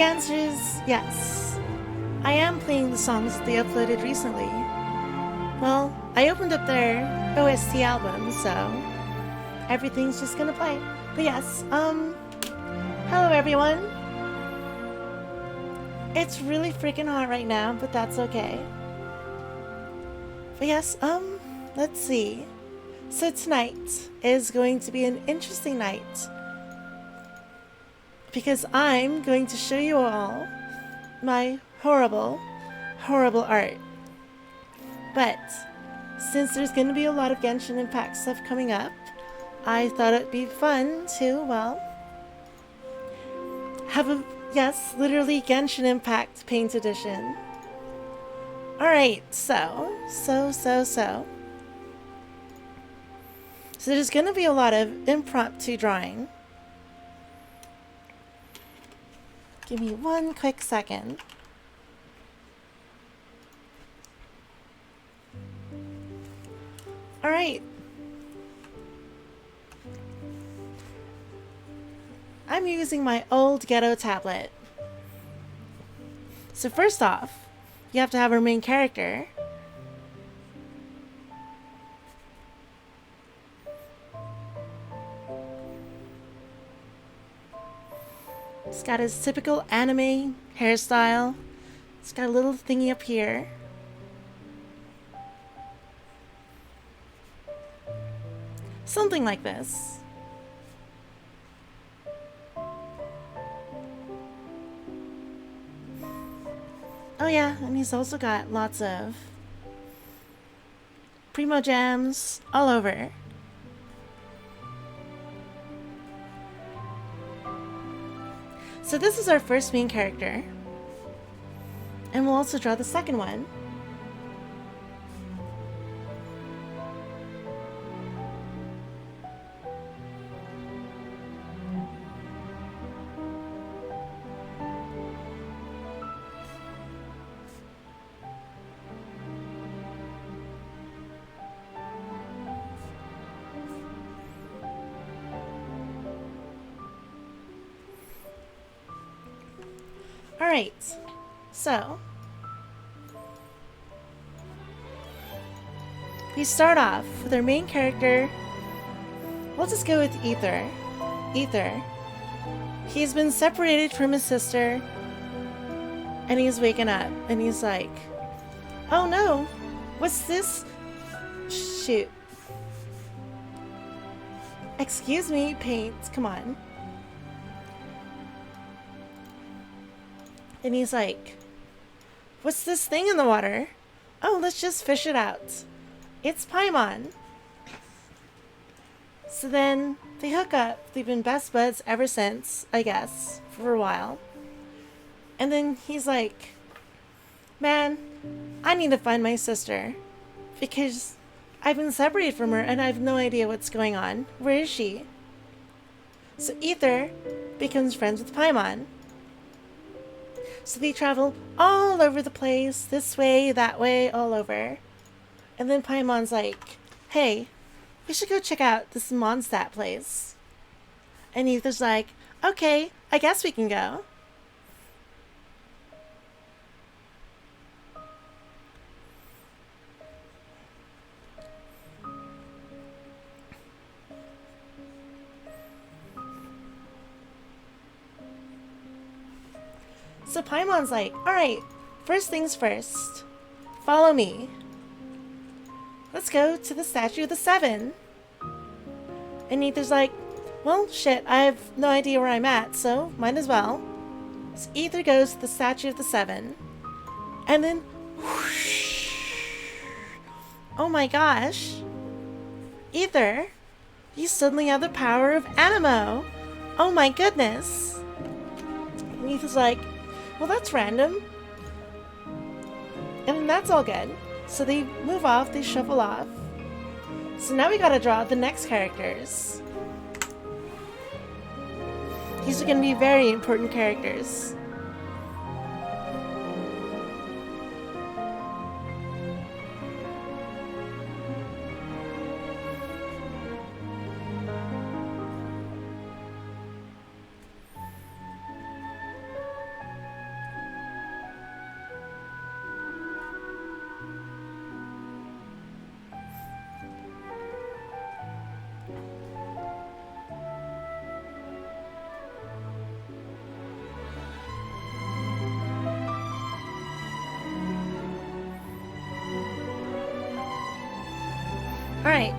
The answer is yes. I am playing the songs that they uploaded recently. Well, I opened up their OST album, so everything's just gonna play. But yes, hello everyone. It's really freaking hot right now, but that's okay. But yes, let's see. So tonight is going to be an interesting night because I'm going to show you all my horrible, horrible art. But since there's going to be a lot of Genshin Impact stuff coming up, I thought it'd be fun to, well, have a, yes, literally Genshin Impact Paint Edition. Alright, so there's going to be a lot of impromptu drawing. Give me one quick second. Alright. I'm using my old ghetto tablet. So first off, you have to have our main character. He's got his typical anime hairstyle. He's got a little thingy up here. Something like this. Oh yeah, and he's also got lots of primo gems all over. So this is our first main character. And we'll also draw the second one. Alright, so we start off with our main character. We'll just go with Ether. Ether. He's been separated from his sister, and he's waking up, and he's like, oh no, what's this? Shoot. Excuse me, paint, come on. And he's like, what's this thing in the water? Oh, let's just fish it out. It's Paimon. So then they hook up. They've been best buds ever since, I guess, for a while. And then he's like, man, I need to find my sister because I've been separated from her and I have no idea what's going on. Where is she? So Ether becomes friends with Paimon. So they travel all over the place, this way, that way, all over. And then Paimon's like, hey, we should go check out this Mondstadt place. And Ether's like, okay, I guess we can go. So Paimon's like, alright, first things first. Follow me. Let's go to the Statue of the Seven. And Ether's like, well, shit, I have no idea where I'm at, so might as well. So Ether goes to the Statue of the Seven. And then, whoosh. Oh my gosh. Ether, you suddenly have the power of Animo. Oh my goodness. And Ether's like, well, that's random. And then that's all good. So they move off, they shuffle off. So now we gotta draw the next characters. These are gonna be very important characters. Alright.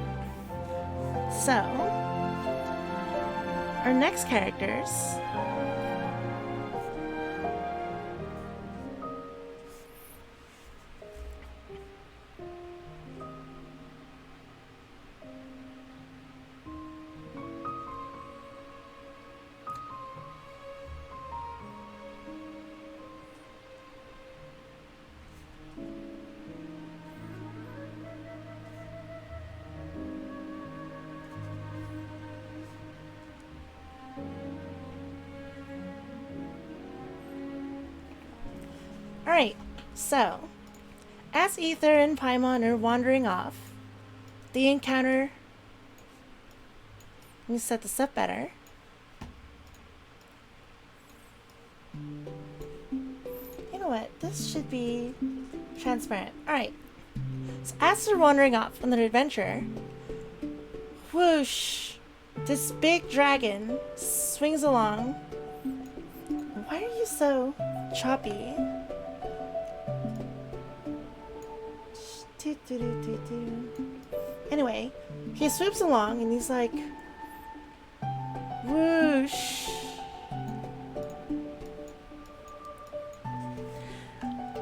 So, our next characters. Alright, so, as Ether and Paimon are wandering off, they encounter. Let me set this up better. You know what? This should be transparent. Alright. So, as they're wandering off on their adventure, whoosh! This big dragon swings along. Why are you so choppy? Anyway, he swoops along and he's like, whoosh.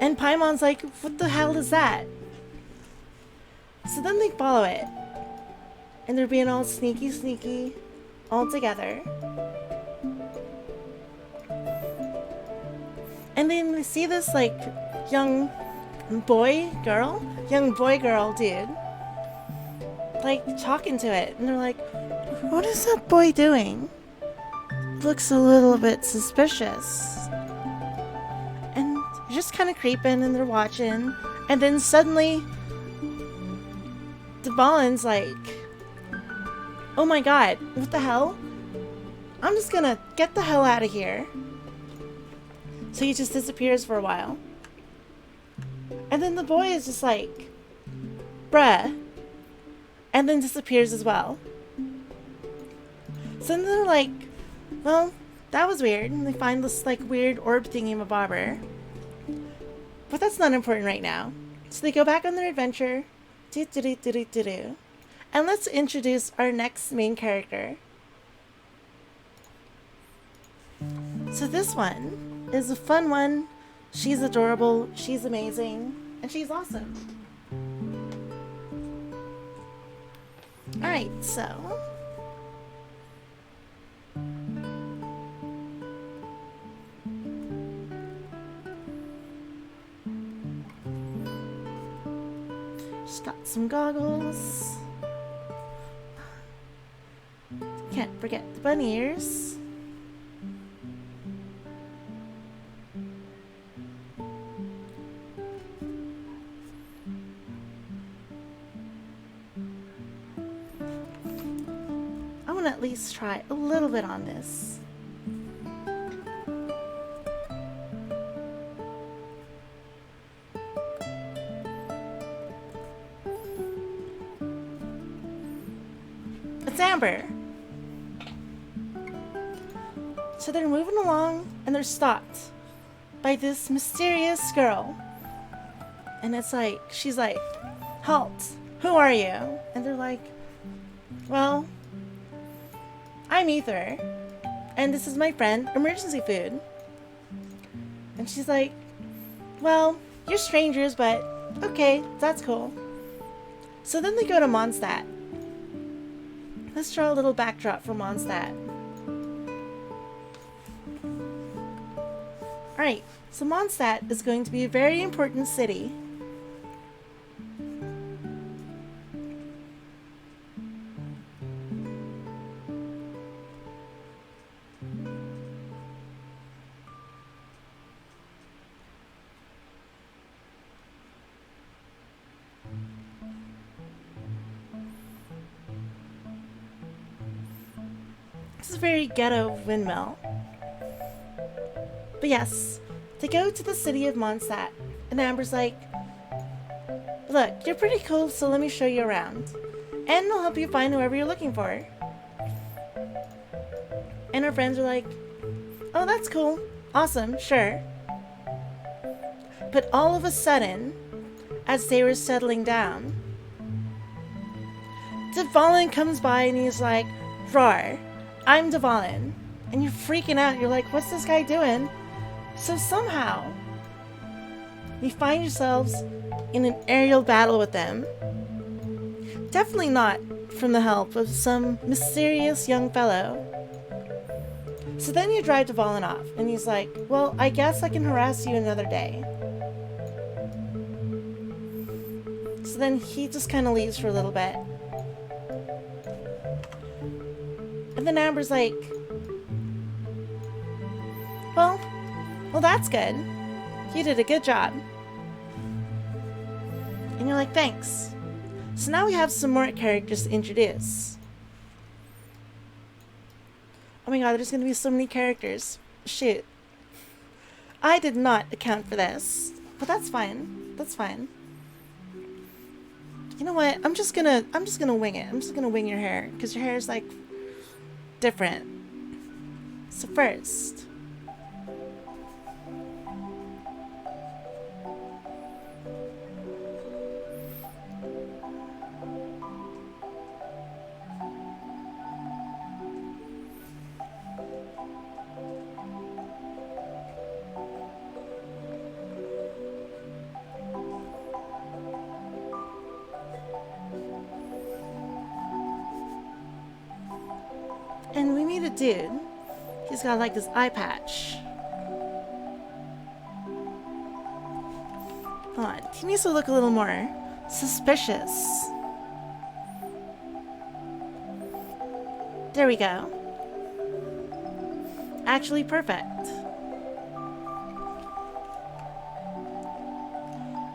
And Paimon's like, what the hell is that? So then they follow it. And they're being all sneaky all together. And then we see this like young boy girl dude like talking to it, and they're like, what is that boy doing? Looks a little bit suspicious. And they're just kind of creeping and they're watching, and then suddenly the Ballin's like, oh my god, what the hell? I'm just gonna get the hell out of here. So he just disappears for a while. And then the boy is just like, bruh. And then disappears as well. So then they're like, well, that was weird. And they find this like weird orb thingy-mabobber. But that's not important right now. So they go back on their adventure. And let's introduce our next main character. So this one is a fun one. She's adorable, she's amazing, and she's awesome. Alright, so. She's got some goggles. Can't forget the bunny ears. At least try a little bit on this. It's Amber. So they're moving along and they're stopped by this mysterious girl. And it's like, she's like, halt, who are you? And they're like, well, I'm Ether, and this is my friend, Emergency Food. And she's like, well, you're strangers, but okay, that's cool. So then they go to Mondstadt. Let's draw a little backdrop for Mondstadt. Alright, so Mondstadt is going to be a very important city. This is a very ghetto windmill. But yes, they go to the city of Mondstadt, and Amber's like, look, you're pretty cool, so let me show you around. And I'll help you find whoever you're looking for. And her friends are like, oh, that's cool. Awesome, sure. But all of a sudden, as they were settling down, Dvalin comes by and he's like, "Roar, I'm Dvalin." And you're freaking out. You're like, what's this guy doing? So somehow, you find yourselves in an aerial battle with them. Definitely not from the help of some mysterious young fellow. So then you drive Dvalin off, and he's like, well, I guess I can harass you another day. So then he just kind of leaves for a little bit. And then Amber's like, well, that's good. You did a good job. And you're like, thanks. So now we have some more characters to introduce. Oh my god, there's going to be so many characters. Shoot. I did not account for this. But that's fine. That's fine. You know what? I'm just gonna wing it. I'm just gonna wing your hair. Because your hair is like different. So first, and we meet a dude. He's got like this eye patch. Hold on. He needs to look a little more suspicious. There we go. Actually perfect.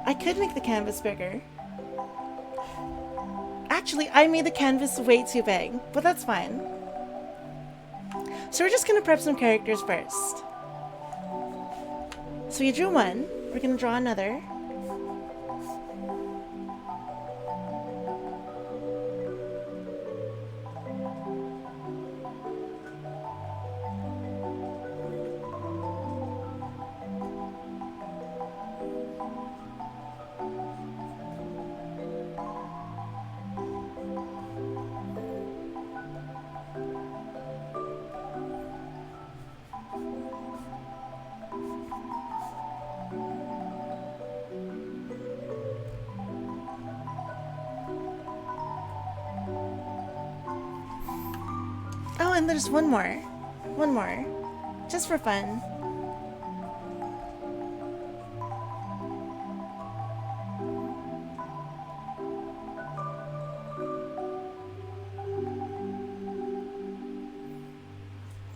I could make the canvas bigger. Actually, I made the canvas way too big, but that's fine. So we're just going to prep some characters first. So you drew one. We're going to draw another. Oh, and there's one more. One more. Just for fun.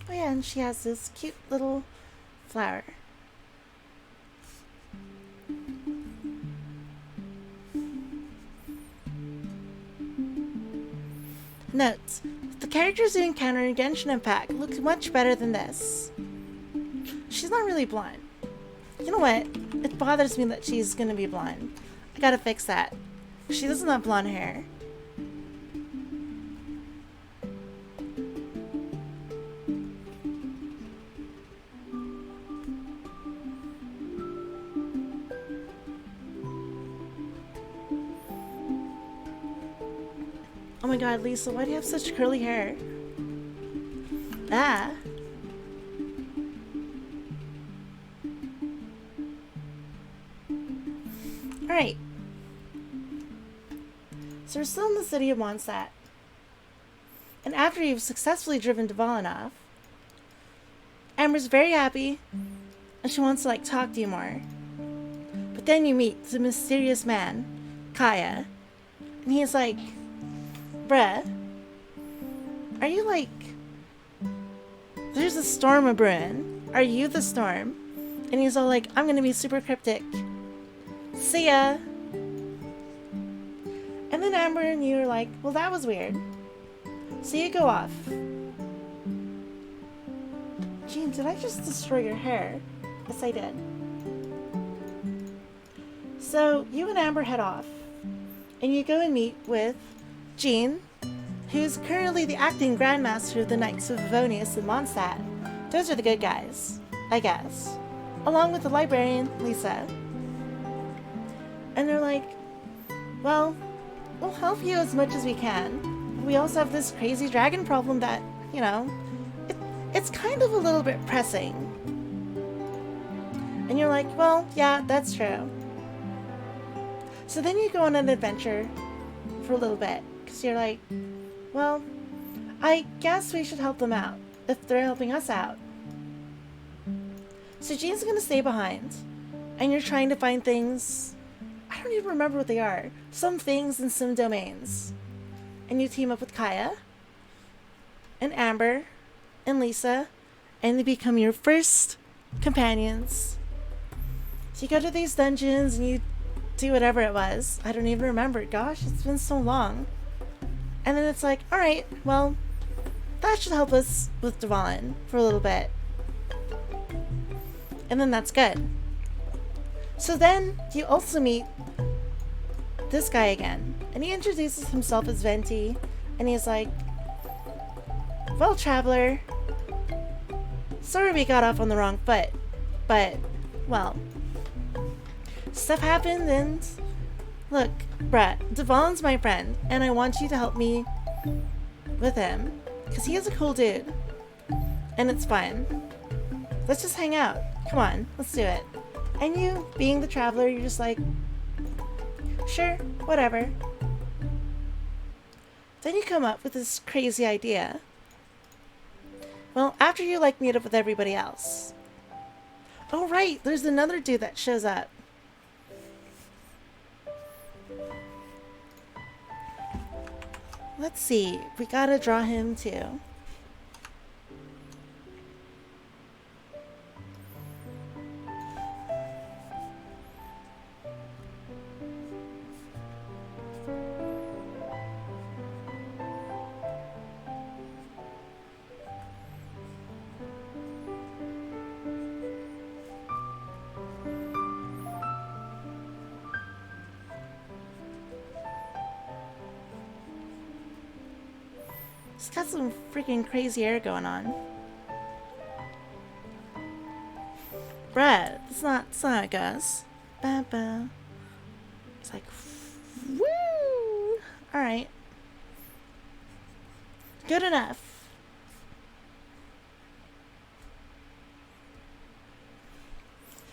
Oh yeah, and she has this cute little flower. Note: the characters you encounter in Genshin Impact look much better than this. She's not really blonde. You know what? It bothers me that she's gonna be blonde. I gotta fix that. She doesn't have blonde hair. Oh my god, Lisa, why do you have such curly hair? Ah. Alright. So we're still in the city of Mondstadt. And after you've successfully driven Dvalin off, Amber's very happy, and she wants to, like, talk to you more. But then you meet the mysterious man, Kaya, and he's like, bruh, are you like... There's a storm a-brewing. Are you the storm? And he's all like, I'm gonna be super cryptic. See ya! And then Amber and you are like, well, that was weird. So you go off. Jean, did I just destroy your hair? Yes, I did. So you and Amber head off. And you go and meet with Jean, who's currently the acting grandmaster of the Knights of Favonius in Mondstadt. Those are the good guys, I guess. Along with the librarian, Lisa. And they're like, well, we'll help you as much as we can. we also have this crazy dragon problem that, you know, it's kind of a little bit pressing. And you're like, well, yeah, that's true. So then you go on an adventure for a little bit, because you're like, well, I guess we should help them out if they're helping us out. So Jean's gonna stay behind, and you're trying to find things. I don't even remember what they are. Some things in some domains. And you team up with Kaya, and Amber, and Lisa, and they become your first companions. So you go to these dungeons, and you do whatever it was. I don't even remember. Gosh, it's been so long. And then it's like, alright, well, that should help us with Devon for a little bit. And then that's good. So then you also meet this guy again. And he introduces himself as Venti. And he's like, well, traveler, sorry we got off on the wrong foot. But, well, stuff happened and look, Brett, Devon's my friend. And I want you to help me with him. Because he is a cool dude. And it's fun. Let's just hang out. Come on, let's do it. And you, being the traveler, you're just like, sure, whatever. Then you come up with this crazy idea. Well, after you like meet up with everybody else. Oh right, there's another dude that shows up. Let's see, we gotta draw him too. It's got some freaking crazy hair going on. Brad, that's not how it goes. Ba-ba. It's like, woo! Alright. Good enough.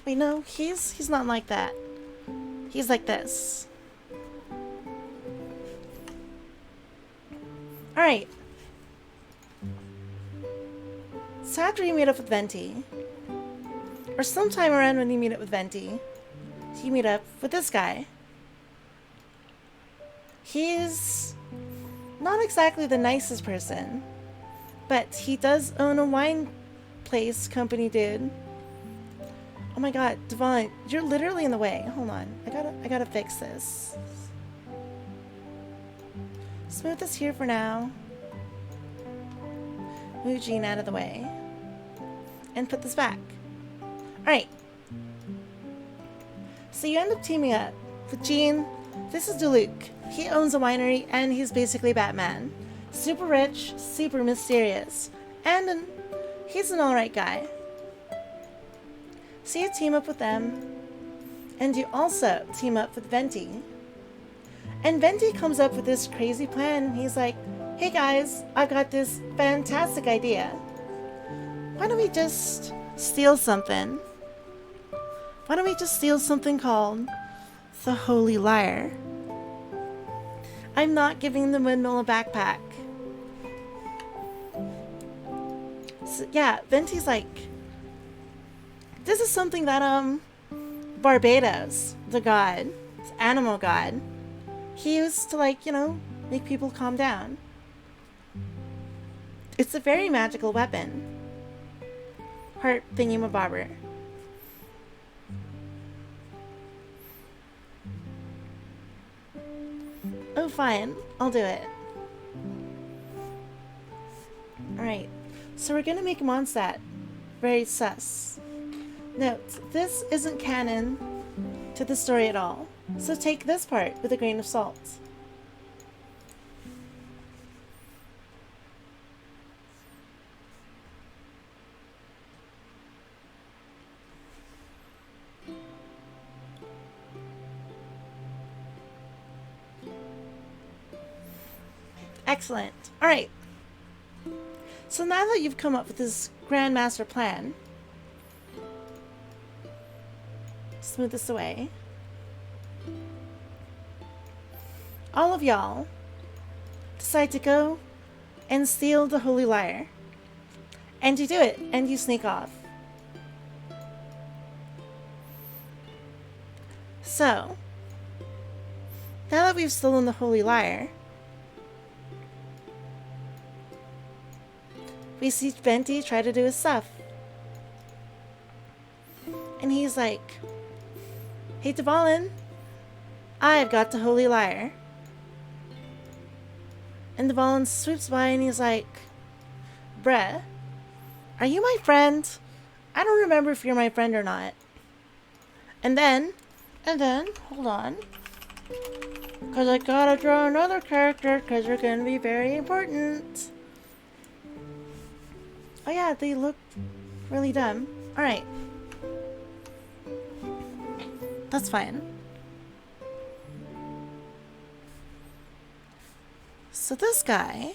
Wait, no, he's not like that. He's like this. Alright. So after you meet up with Venti, or sometime around when you meet up with Venti, you meet up with this guy. He's not exactly the nicest person, but he does own a wine place company, dude. Oh my god, Devon, you're literally in the way. Hold on, I gotta fix this. Smooth this here for now. Move Jean out of the way. And put this back. Alright. So you end up teaming up with Jean. This is Duluc. He owns a winery and he's basically Batman. Super rich, super mysterious. And he's an alright guy. So you team up with them. And you also team up with Venti. And Venti comes up with this crazy plan. He's like, hey guys, I've got this fantastic idea. Why don't we just steal something? Why don't we just steal something called the Holy Lyre? I'm not giving the windmill a backpack. So, yeah, Venti's like, this is something that, Barbados, the god, the animal god, he used to, like, you know, make people calm down. It's a very magical weapon. Heart thingy-mabobber. Oh, fine. I'll do it. Alright. So we're gonna make Mondstadt very sus. Note, this isn't canon to the story at all. So take this part with a grain of salt. Excellent. Alright. So now that you've come up with this grand master plan, smooth this away. All of y'all decide to go and steal the Holy Lyre. And you do it, and you sneak off. So, now that we've stolen the Holy Lyre, we see Venti try to do his stuff. And he's like, "Hey, Dvalin, I've got the Holy Lyre." And Dvalin swoops by and he's like, "Bruh, are you my friend? I don't remember if you're my friend or not." And then, hold on. Because I gotta draw another character because they're gonna be very important. Oh yeah, they look really dumb. Alright. That's fine. So this guy...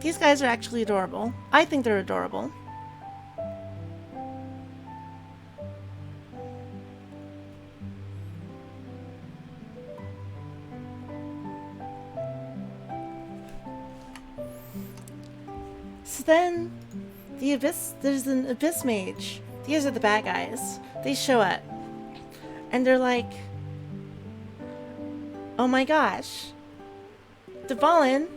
These guys are actually adorable. I think they're adorable. So then, there's an Abyss Mage. These are the bad guys. They show up. And they're like, "Oh my gosh. Dvalin,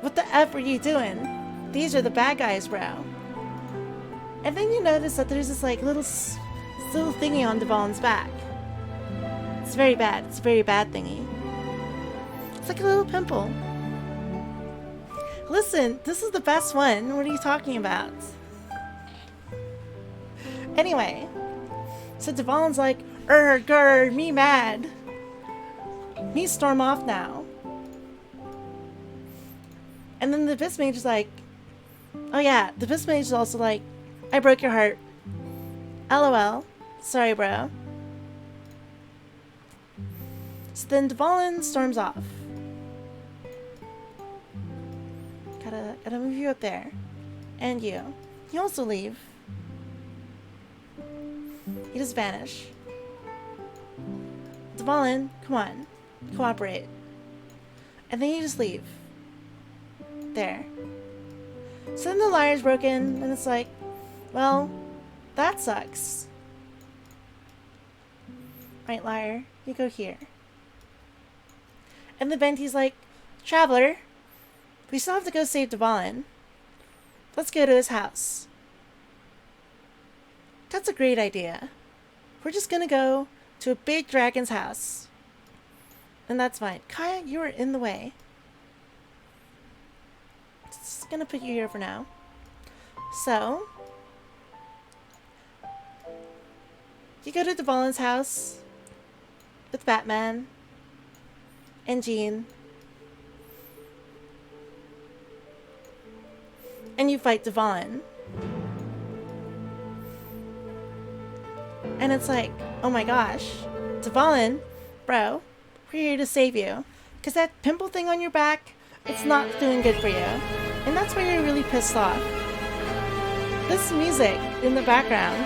what the F are you doing? These are the bad guys, bro." And then you notice that there's this like little thingy on Dvalin's back. It's very bad. It's a very bad thingy. It's like a little pimple. Listen, this is the best one. What are you talking about? Anyway, so Dvalin's like, grr, me mad. Me storm off now. And then the Abyss Mage is like, oh yeah, the Abyss Mage is also like, "I broke your heart. LOL. Sorry, bro." So then Dvalin storms off. Gotta move you up there. And you. You also leave. You just vanish. Dvalin, come on. Cooperate. And then you just leave. There. So then the lyre's broken, and it's like, well, that sucks. Right, lyre, you go here. And then Venti's like, "Traveler, we still have to go save Dvalin. Let's go to his house." That's a great idea. We're just gonna go to a big dragon's house. And that's fine. Kaya, you are in the way. Just gonna put you here for now. So, you go to Dvalin's house with Batman and Jean. And you fight Dvalin. And it's like, oh my gosh, Dvalin, bro, we're here to save you. Because that pimple thing on your back, it's not doing good for you. And that's why you're really pissed off. This music in the background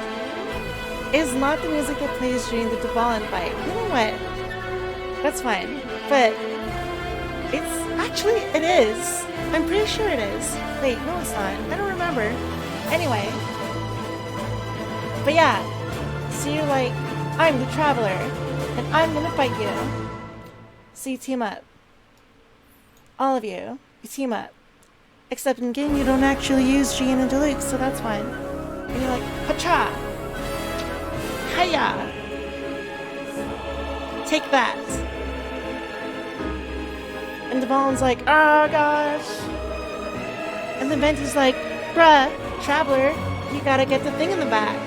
is not the music that plays during the Dvalin fight. You know what? That's fine. But it is. I'm pretty sure it is. Wait, no it's not. I don't remember. Anyway. But yeah. So you're like, "I'm the Traveler, and I'm gonna fight you." So you team up. All of you team up. Except in game you don't actually use Jean and Deluxe, so that's fine. And you're like, "Hacha! Hiya! Take that!" And Dvalin's like, "Oh gosh!" And then Venti's like, "Bruh, Traveler, you gotta get the thing in the back."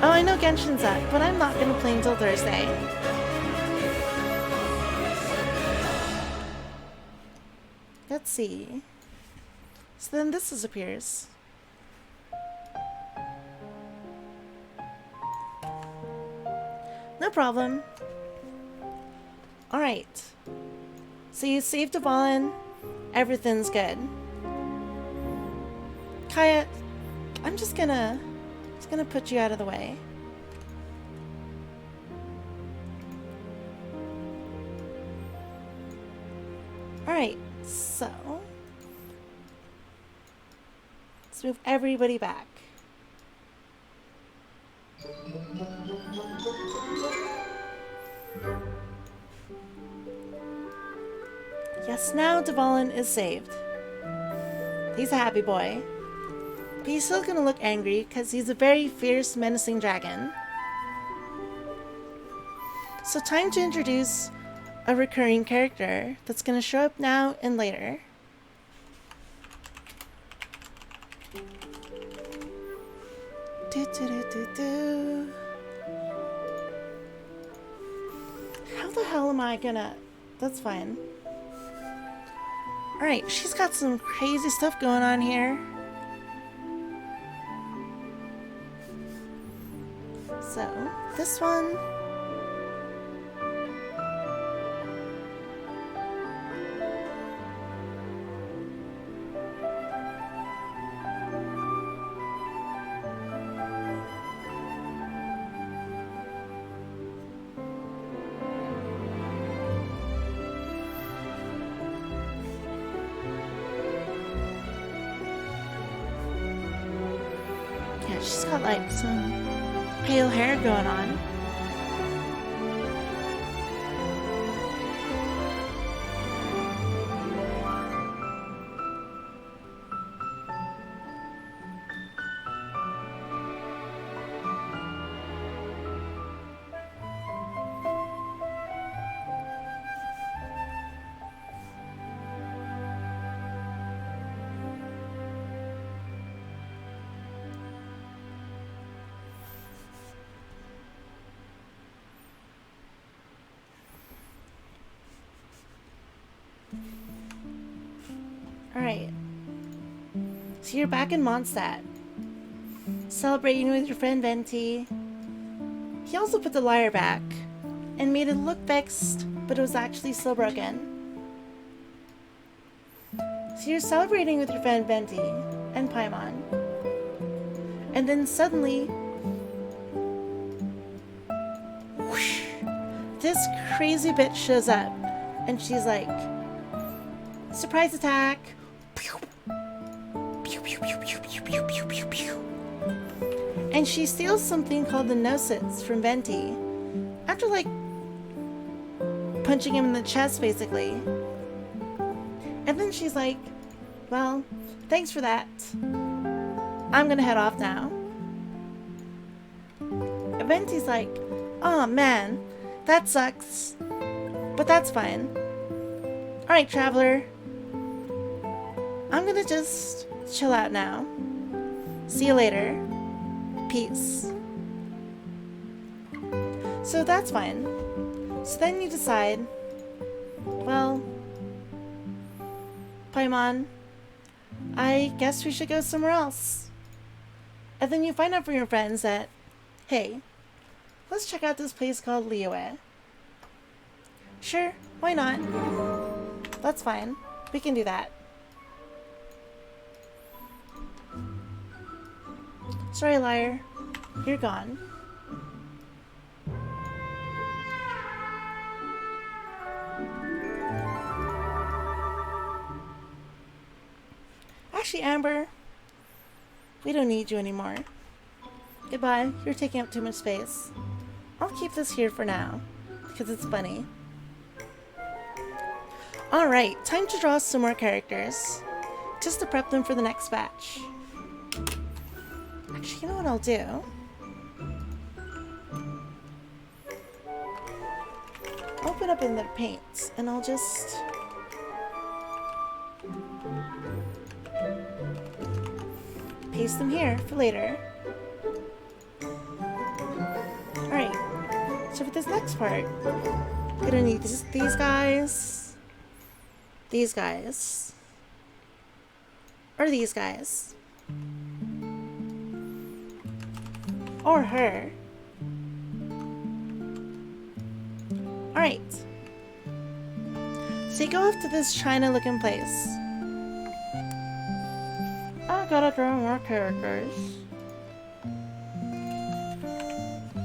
Oh, I know Genshin's up, but I'm not gonna play until Thursday. Let's see. So then this disappears. No problem. Alright. So you saved Devon. Everything's good. Kaya, I'm just gonna put you out of the way. Alright, so let's move everybody back. Yes, now Devon is saved. He's a happy boy. But he's still gonna look angry because he's a very fierce, menacing dragon. So time to introduce a recurring character that's gonna show up now and later. How the hell am I gonna... That's fine. Alright, she's got some crazy stuff going on here. So, this one... Yeah, she's got like some pale hair going on. Alright. So you're back in Mondstadt. Celebrating with your friend Venti. He also put the lyre back and made it look vexed, but it was actually still broken. So you're celebrating with your friend Venti and Paimon. And then suddenly, whoosh, this crazy bitch shows up and she's like, surprise attack. Pew, pew, pew, pew, pew, pew, pew, pew, pew. And she steals something called the Gnosis from Venti. After like punching him in the chest basically. And then she's like, well, thanks for that. I'm gonna head off now. And Venti's like, oh man, that sucks. But that's fine. Alright, traveler. I'm gonna just chill out now. See you later. Peace. So that's fine. So then you decide, well, Paimon, I guess we should go somewhere else. And then you find out from your friends that, hey, let's check out this place called Liyue. Sure, why not? That's fine. We can do that. Sorry, liar. You're gone. Actually, Amber, we don't need you anymore. Goodbye. You're taking up too much space. I'll keep this here for now, because it's funny. Alright, time to draw some more characters, just to prep them for the next batch. Actually, you know what I'll do? Open up in the paints, and I'll just... paste them here for later. Alright, so for this next part, we're gonna need these guys, or these guys, or her. Alright. So you go off to this China looking place. I gotta draw more characters.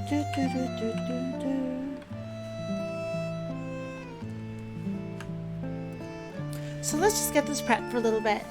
Do, do, do, do, do, do. So let's just get this prep for a little bit.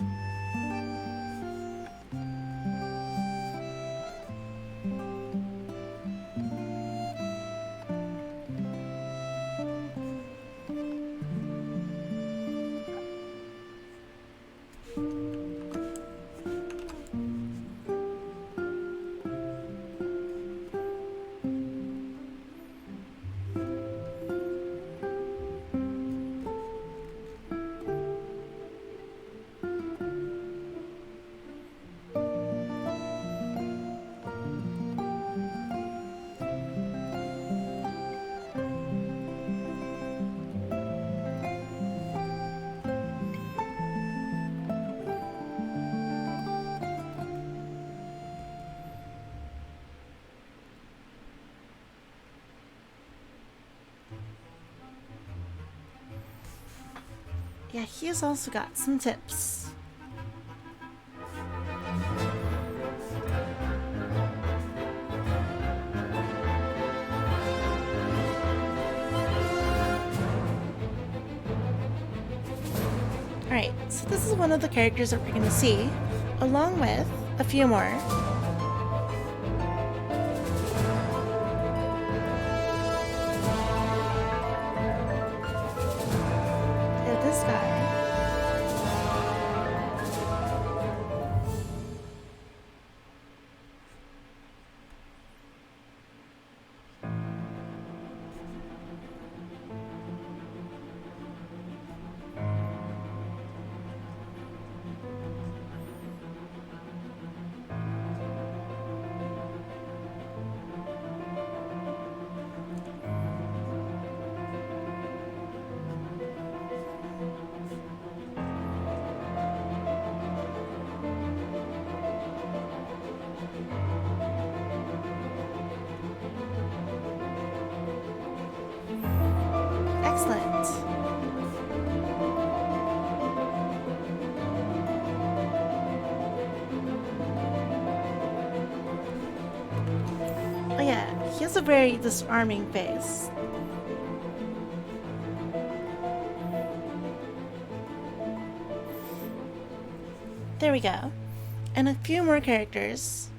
Yeah, he's also got some tips. Alright, so this is one of the characters that we're going to see, along with a few more. This guy. Excellent. Oh yeah, he has a very disarming face. There we go. And a few more characters.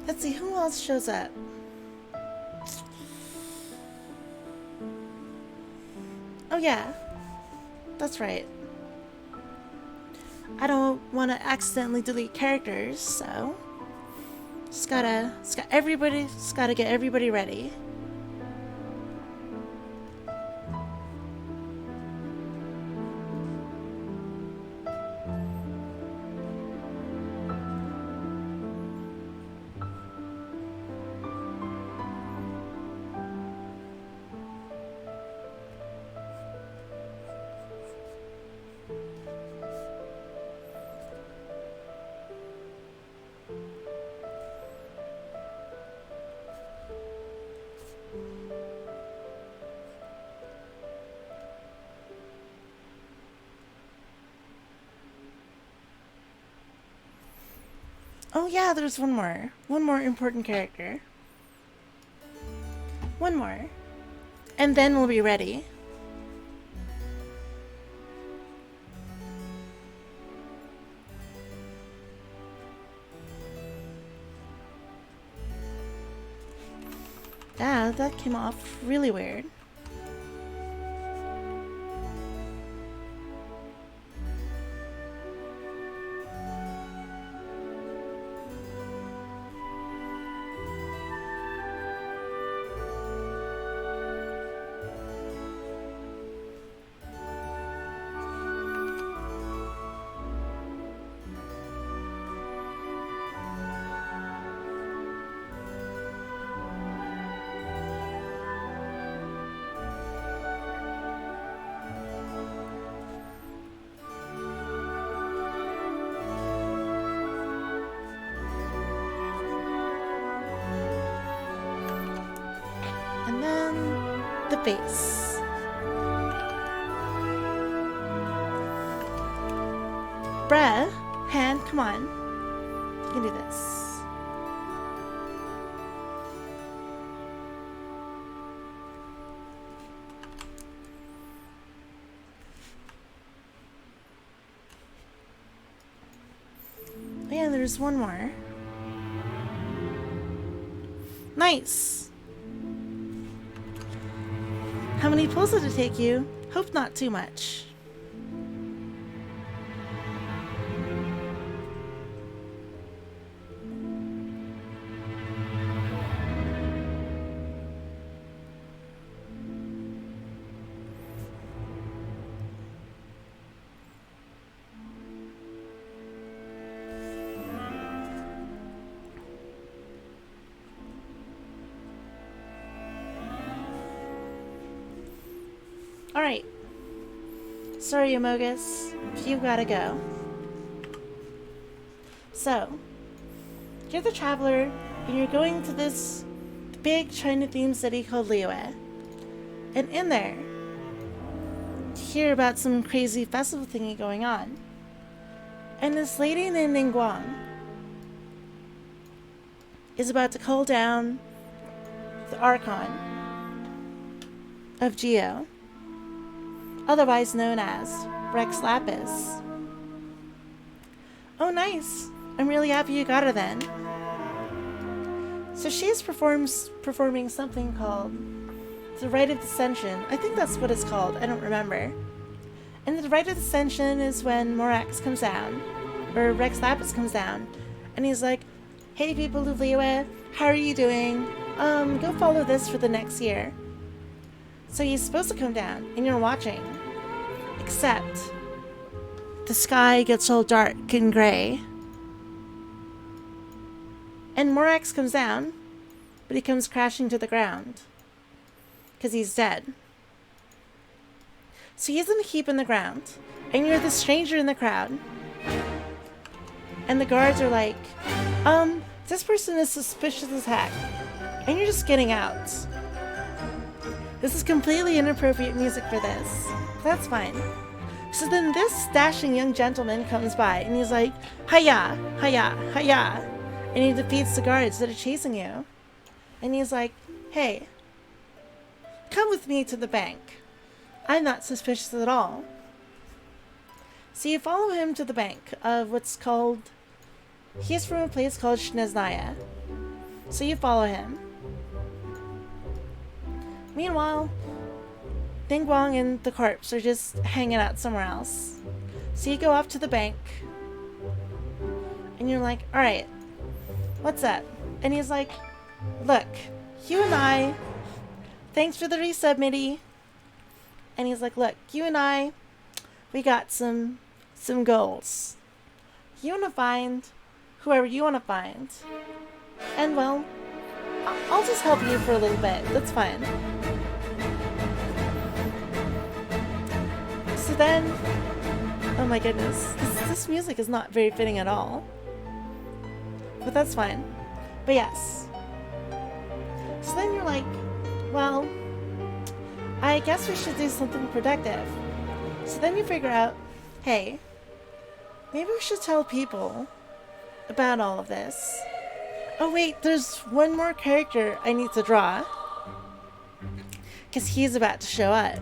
Let's see who else shows up. Oh yeah, that's right. I don't want to accidentally delete characters, so just gotta get everybody ready. Oh yeah, there's one more. One more important character. One more. And then we'll be ready. Yeah, that came off really weird. And then the base. Bruh, hand, come on. You can do this. Oh yeah, there's one more. Nice! How many pulls did it take you? Hope not too much. Alright. Sorry, Amogus. You've gotta go. So, you're the traveler, and you're going to this big China-themed city called Liyue. And in there, you hear about some crazy festival thingy going on. And this lady named Ningguang is about to call down the Archon of Geo, otherwise known as Rex Lapis. Oh, nice. I'm really happy you got her then. So she's performing something called the Rite of Descension. I think that's what it's called. I don't remember. And the Rite of Descension is when Morax comes down, or Rex Lapis comes down, and he's like, "Hey people of Liyue, how are you doing? Go follow this for the next year." So he's supposed to come down, and you're watching. Except the sky gets all dark and gray. And Morax comes down, but he comes crashing to the ground. Because he's dead. So he's in a heap in the ground. And you're the stranger in the crowd. And the guards are like, this person is suspicious as heck. And you're just getting out. This is completely inappropriate music for this. That's fine. So then this dashing young gentleman comes by and he's like, "Hiya, hiya, hiya." And he defeats the guards that are chasing you. And he's like, "Hey, come with me to the bank. I'm not suspicious at all." So you follow him to the bank of what's called, he's from a place called Shneznaya. So you follow him. Meanwhile, Ningguang and the corpse are just hanging out somewhere else. So you go up to the bank. And you're like, "Alright, what's up?" And he's like, "Look, you and I, thanks for the resub, Mitty." And he's like, "Look, you and I, we got some goals. You want to find whoever you want to find. And well, I'll just help you for a little bit. That's fine." So then, oh my goodness, this music is not very fitting at all. But that's fine. But yes. So then you're like, well, I guess we should do something productive. So then you figure out, hey, maybe we should tell people about all of this. Oh wait, there's one more character I need to draw. Because he's about to show up.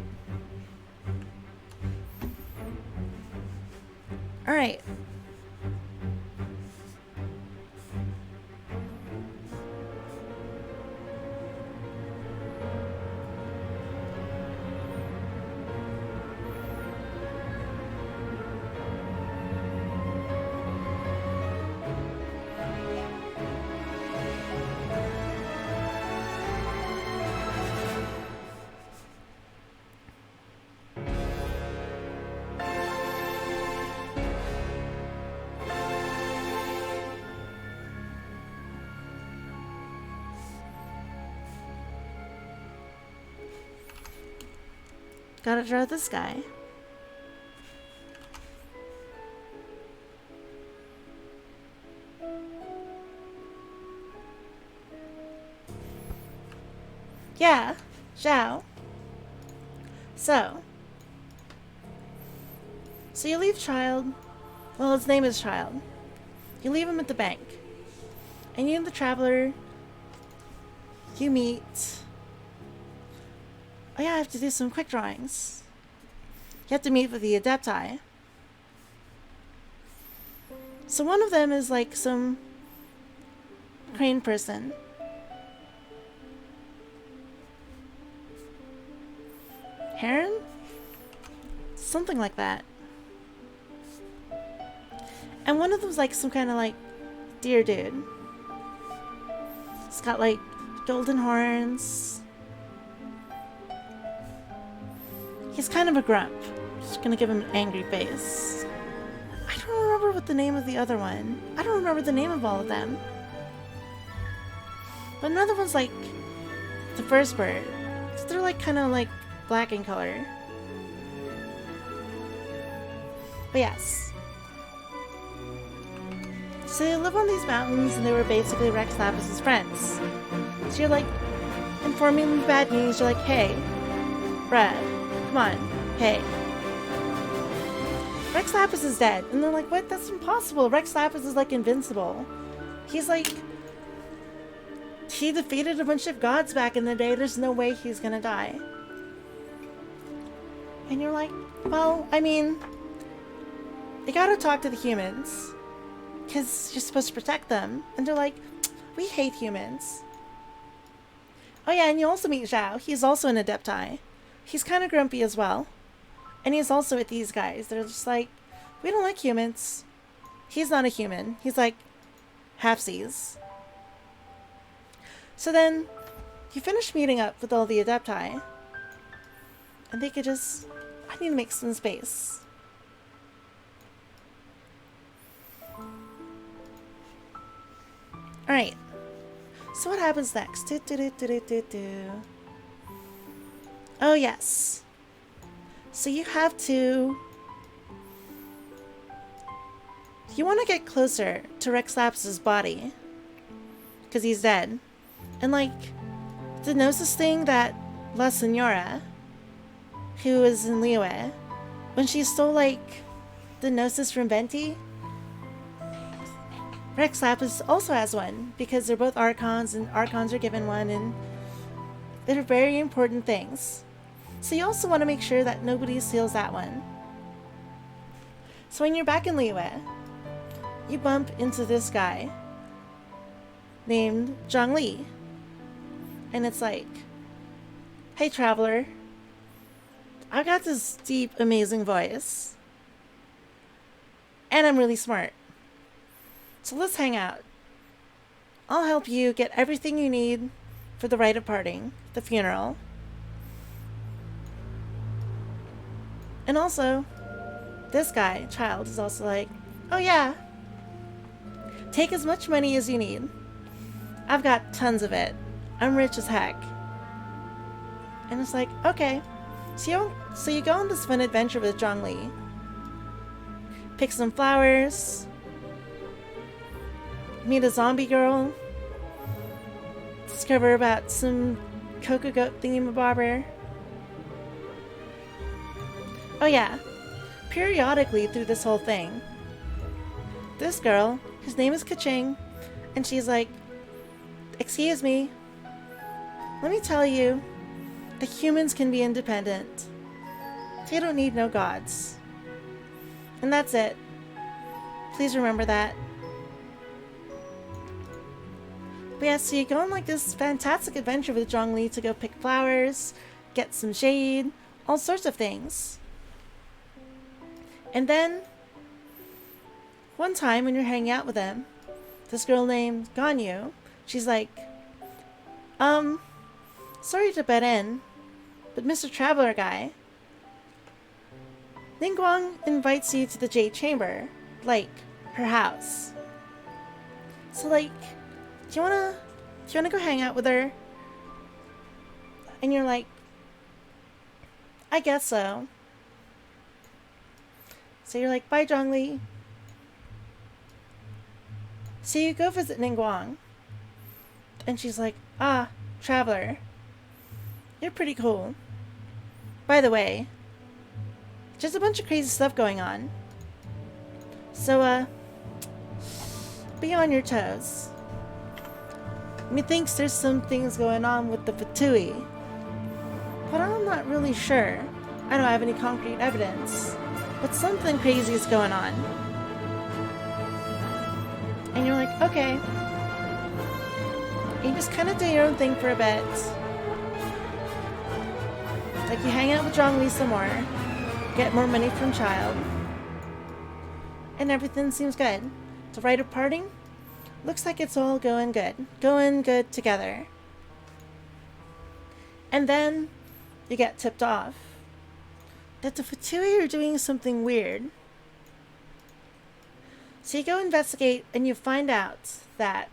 Alright. Gotta draw this guy. Yeah, Zhao. So you leave Child. Well, his name is Child. You leave him at the bank. And you and the Traveler, you meet. Oh yeah, I have to do some quick drawings. You have to meet with the Adepti. So one of them is like some crane person. Heron? Something like that. And one of them's like some kind of like deer dude. It's got like golden horns. He's kind of a grump. Just gonna give him an angry face. I don't remember what the name of the other one. I don't remember the name of all of them. But another one's like the first bird. So they're like kind of like black in color. But yes. So they live on these mountains and they were basically Rex Lapis' friends. So you're like informing them bad news. You're like, hey, Brad. Come on, hey. Rex Lapis is dead. And they're like, what? That's impossible. Rex Lapis is like invincible. He's like... He defeated a bunch of gods back in the day. There's no way he's gonna die. And you're like, well, I mean... They gotta talk to the humans. Because you're supposed to protect them. And they're like, we hate humans. Oh yeah, and you also meet Zhao. He's also an Adepti. He's kind of grumpy as well. And he's also with these guys. They're just like, we don't like humans. He's not a human. He's like halfsies. So then you finish meeting up with all the Adepti. And they could just... I need to make some space. Alright. So what happens next? Oh, yes. So you have to... You want to get closer to Rex Lapis' body. Because he's dead. And, like, the Gnosis thing that La Senora, who is in Liyue, when she stole, like, the Gnosis from Venti, Rex Lapis also has one. Because they're both Archons, and Archons are given one, and they're very important things. So you also want to make sure that nobody steals that one. So when you're back in Liyue, you bump into this guy named Zhongli. And it's like, hey Traveler, I got this deep, amazing voice. And I'm really smart. So let's hang out. I'll help you get everything you need for the rite of parting, the funeral. And also, this guy, Child, is also like, oh yeah, take as much money as you need. I've got tons of it. I'm rich as heck. And it's like, okay. So you go on this fun adventure with Zhongli. Pick some flowers. Meet a zombie girl. Discover about some Coco Goat thingamabobber. Oh yeah, periodically through this whole thing, this girl, whose name is Kaching, and she's like, excuse me, let me tell you The humans can be independent. They don't need no gods. And that's it. Please remember that. But yeah, so you go on like this fantastic adventure with Zhongli to go pick flowers, get some shade, all sorts of things. And then, one time when you're hanging out with him, this girl named Ganyu, she's like, sorry to butt in, but Mr. Traveler guy, Ningguang invites you to the Jade Chamber, like, her house. So like, do you wanna go hang out with her? And you're like, I guess so. So you're like, bye Zhongli. So you go visit Ningguang. And she's like, ah, Traveler. You're pretty cool. By the way, just a bunch of crazy stuff going on. So, be on your toes. Methinks there's some things going on with the Fatui, but I'm not really sure. I don't have any concrete evidence, but something crazy is going on. And you're like, okay. You just kind of do your own thing for a bit. Like you hang out with Zhongli some more, get more money from Child, and everything seems good. The rite of parting looks like it's all going good together. And then you get tipped off that the Fatui are doing something weird. So you go investigate and you find out that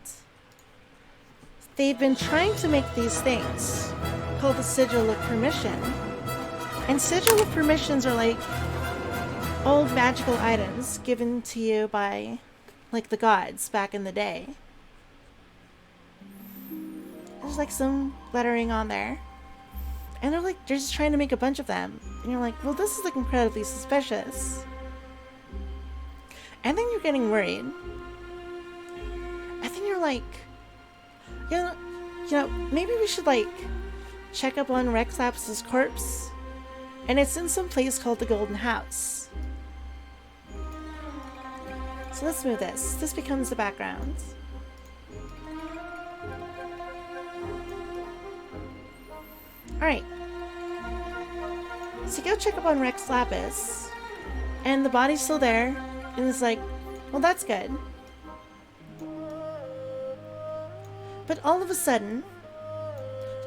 they've been trying to make these things called the Sigil of Permission. And Sigil of Permissions are like old magical items given to you by like the gods back in the day. There's like some lettering on there. And they're just trying to make a bunch of them. And you're like, well, this is like incredibly suspicious. And then you're getting worried. And then you're like, you know, maybe we should like check up on Rex Lapis' corpse. And it's in some place called the Golden House. So let's move this. This becomes the background. Alright. So go check up on Rex Lapis. And the body's still there. And it's like, well, that's good. But all of a sudden,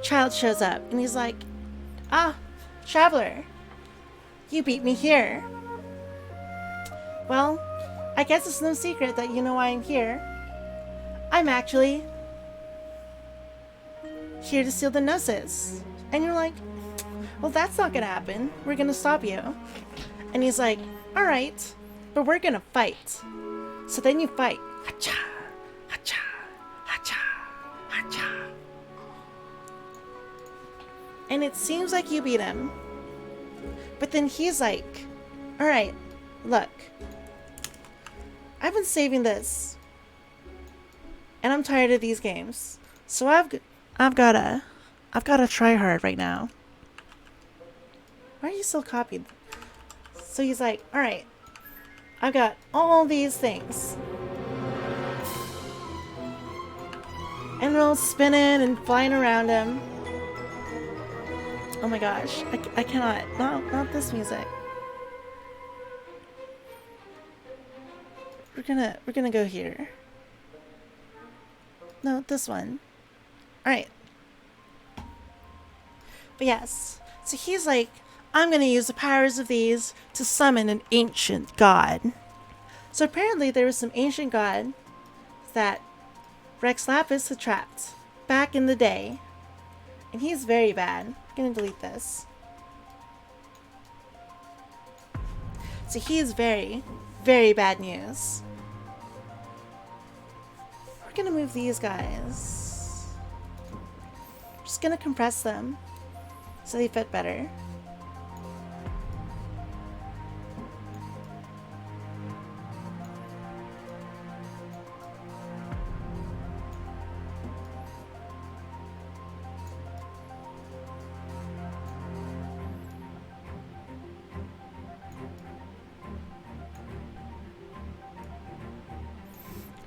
Child shows up. And he's like, ah, Traveler, you beat me here. Well, I guess it's no secret that you know why I'm here. I'm actually here to steal the Gnosis. And you're like, well, that's not gonna happen. We're gonna stop you. And he's like, alright, but we're gonna fight. So then you fight. Hacha, hacha, hacha, hacha. And it seems like you beat him. But then he's like, alright, look. I've been saving this. And I'm tired of these games. So I've gotta try hard right now. Why are you still copied? So he's like, alright, I've got all these things. And they're all spinning and flying around him. Oh my gosh, I cannot. Not this music. We're gonna go here. No, this one. Alright. But yes. So he's like, I'm gonna use the powers of these to summon an ancient god. So apparently there was some ancient god that Rex Lapis had trapped back in the day. And he's very bad. I'm gonna delete this. So he is very, very bad news. We're gonna move these guys. Just gonna compress them so they fit better.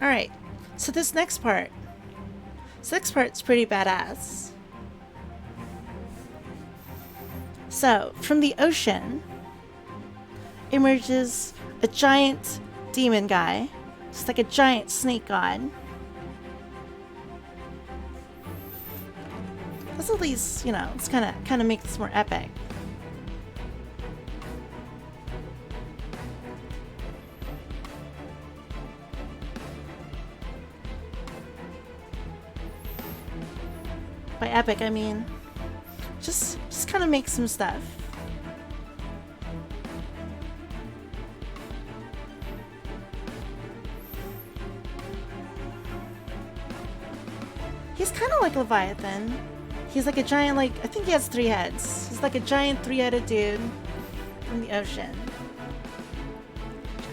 Alright, so this next part. This next part's pretty badass. So, from the ocean emerges a giant demon guy. It's like a giant snake god. Let's at least, let's kind of make this more epic. By epic, I mean just kind of make some stuff. He's kind of like Leviathan. He's like a giant, I think he has 3 heads. He's like a giant 3-headed dude from the ocean.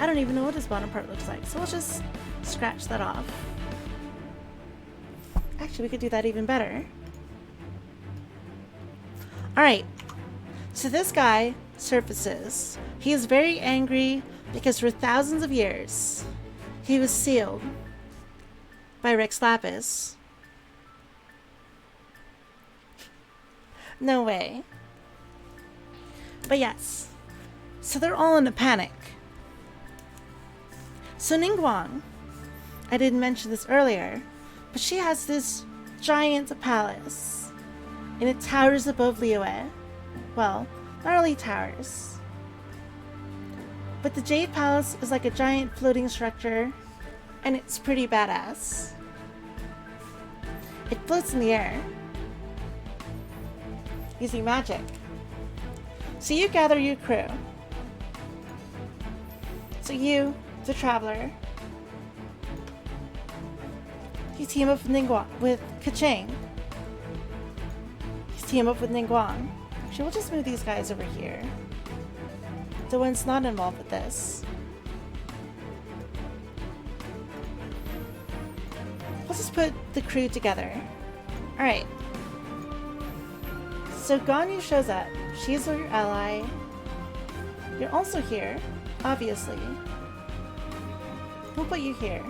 I don't even know what his bottom part looks like, so we'll just scratch that off. Actually, we could do that even better. Alright, so this guy surfaces. He is very angry because for thousands of years, he was sealed by Rex Lapis. No way. But yes, so they're all in a panic. So Ningguang, I didn't mention this earlier, but she has this giant palace. And it towers above Liyue. Well, not really towers. But the Jade Palace is like a giant floating structure, and it's pretty badass. It floats in the air, using magic. So you gather your crew. So you, the traveler, you team up with Keqing. Team up with Ningguang. Actually, we'll just move these guys over here. The one's not involved with this. We'll just put the crew together. Alright. So Ganyu shows up. She's your ally. You're also here, obviously. We'll put you here.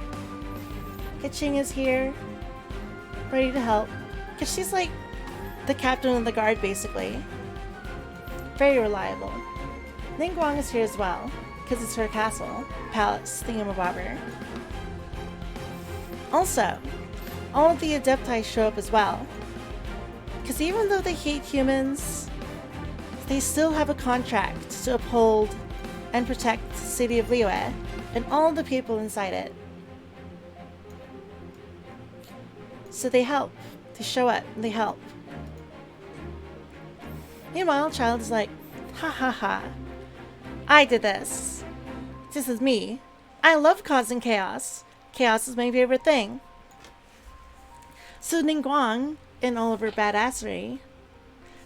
Keqing is here, ready to help. Because she's like the captain of the guard, basically. Very reliable. Ningguang is here as well, because it's her castle, palace, thingamabobber. Also, all of the Adepti show up as well. Because even though they hate humans, they still have a contract to uphold and protect the city of Liyue and all the people inside it. So they help. They show up and they help. Meanwhile, Child is like, ha ha ha. I did this. This is me. I love causing chaos. Chaos is my favorite thing. So Ningguang, in all of her badassery,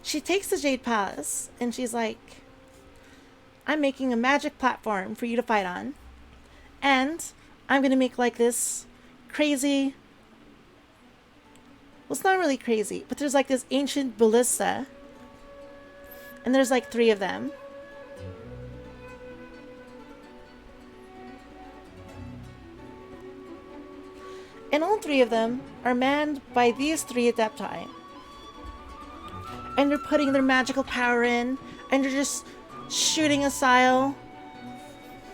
she takes the Jade Palace and she's like, I'm making a magic platform for you to fight on. And I'm going to make like this crazy... Well, it's not really crazy, but there's like this ancient ballista. And there's like 3 of them. And all 3 of them are manned by these 3 Adepti. And they're putting their magical power in, and they're just shooting a Sile.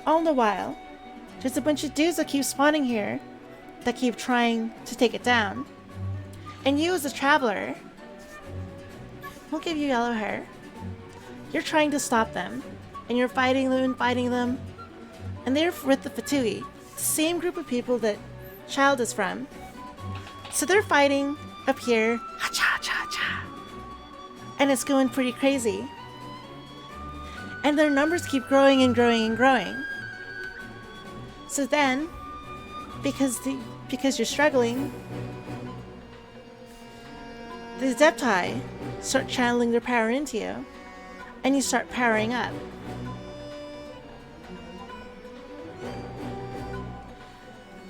All the while, there's a bunch of dudes that keep spawning here that keep trying to take it down. And you as a traveler, we'll give you yellow hair. You're trying to stop them, and you're fighting them, and they're with the Fatui, the same group of people that Child is from. So they're fighting up here, ha-cha-cha-cha, and it's going pretty crazy. And their numbers keep growing and growing and growing. So then, because you're struggling, the Adepti start channeling their power into you. And you start powering up.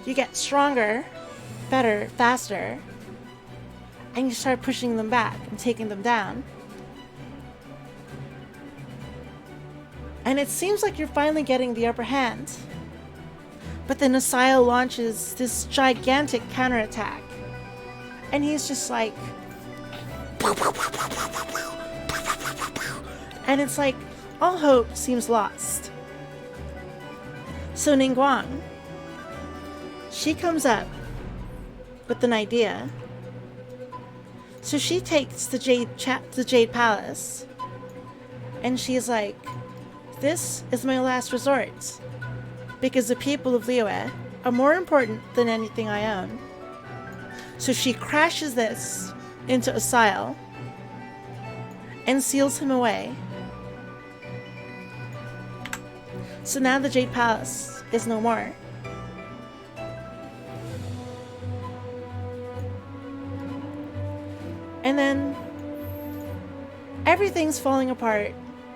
You get stronger, better, faster, and you start pushing them back and taking them down. And it seems like you're finally getting the upper hand. But then Asile launches this gigantic counterattack. And he's just like... And it's like, all hope seems lost. So Ningguang, she comes up with an idea. So she takes the Jade Palace, and she's like, this is my last resort, because the people of Liyue are more important than anything I own. So she crashes this into Asile and seals him away. So now the Jade Palace is no more. And then everything's falling apart.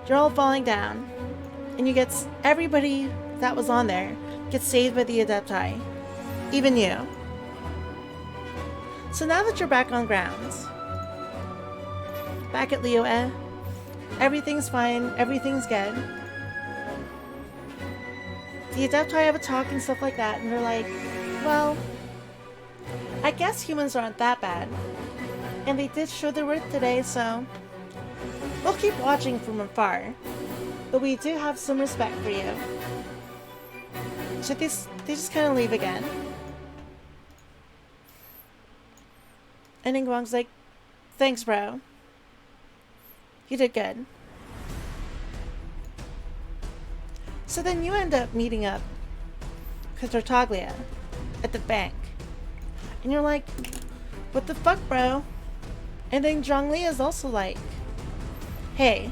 You're all falling down. And you get everybody that was on there gets saved by the Adepti. Even you. So now that you're back on ground, back at Liyue, everything's fine, everything's good. The Adepti have a talk and stuff like that, and they're like, well, I guess humans aren't that bad. And they did show their worth today, so we'll keep watching from afar. But we do have some respect for you. So they just kind of leave again. And Ningguang's like, thanks, bro. You did good. So then you end up meeting up with Tartaglia at the bank. And you're like, what the fuck, bro? And then Zhongli is also like, hey,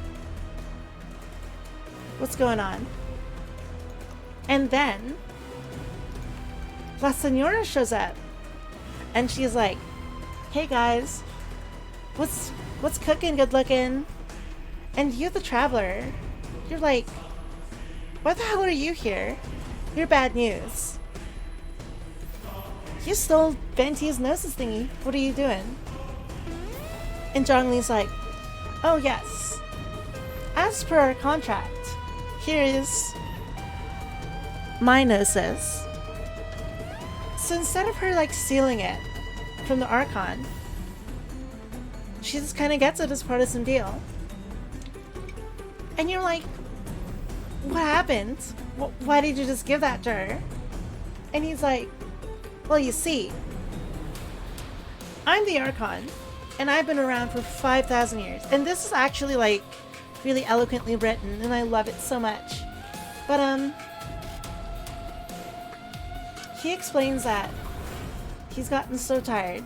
what's going on? And then La Senora shows up. And she's like, hey guys, what's cooking, good looking? And you, the traveler, you're like, why the hell are you here? You're bad news. You stole Venti's Gnosis thingy. What are you doing? And Zhongli's like, oh yes. As per our contract, here is my Gnosis. So instead of her like stealing it from the Archon, she just kind of gets it as part of some deal. And you're like, what happened? Why did you just give that to her? And he's like, well, you see, I'm the Archon, and I've been around for 5,000 years. And this is actually like really eloquently written, and I love it so much. But he explains that he's gotten so tired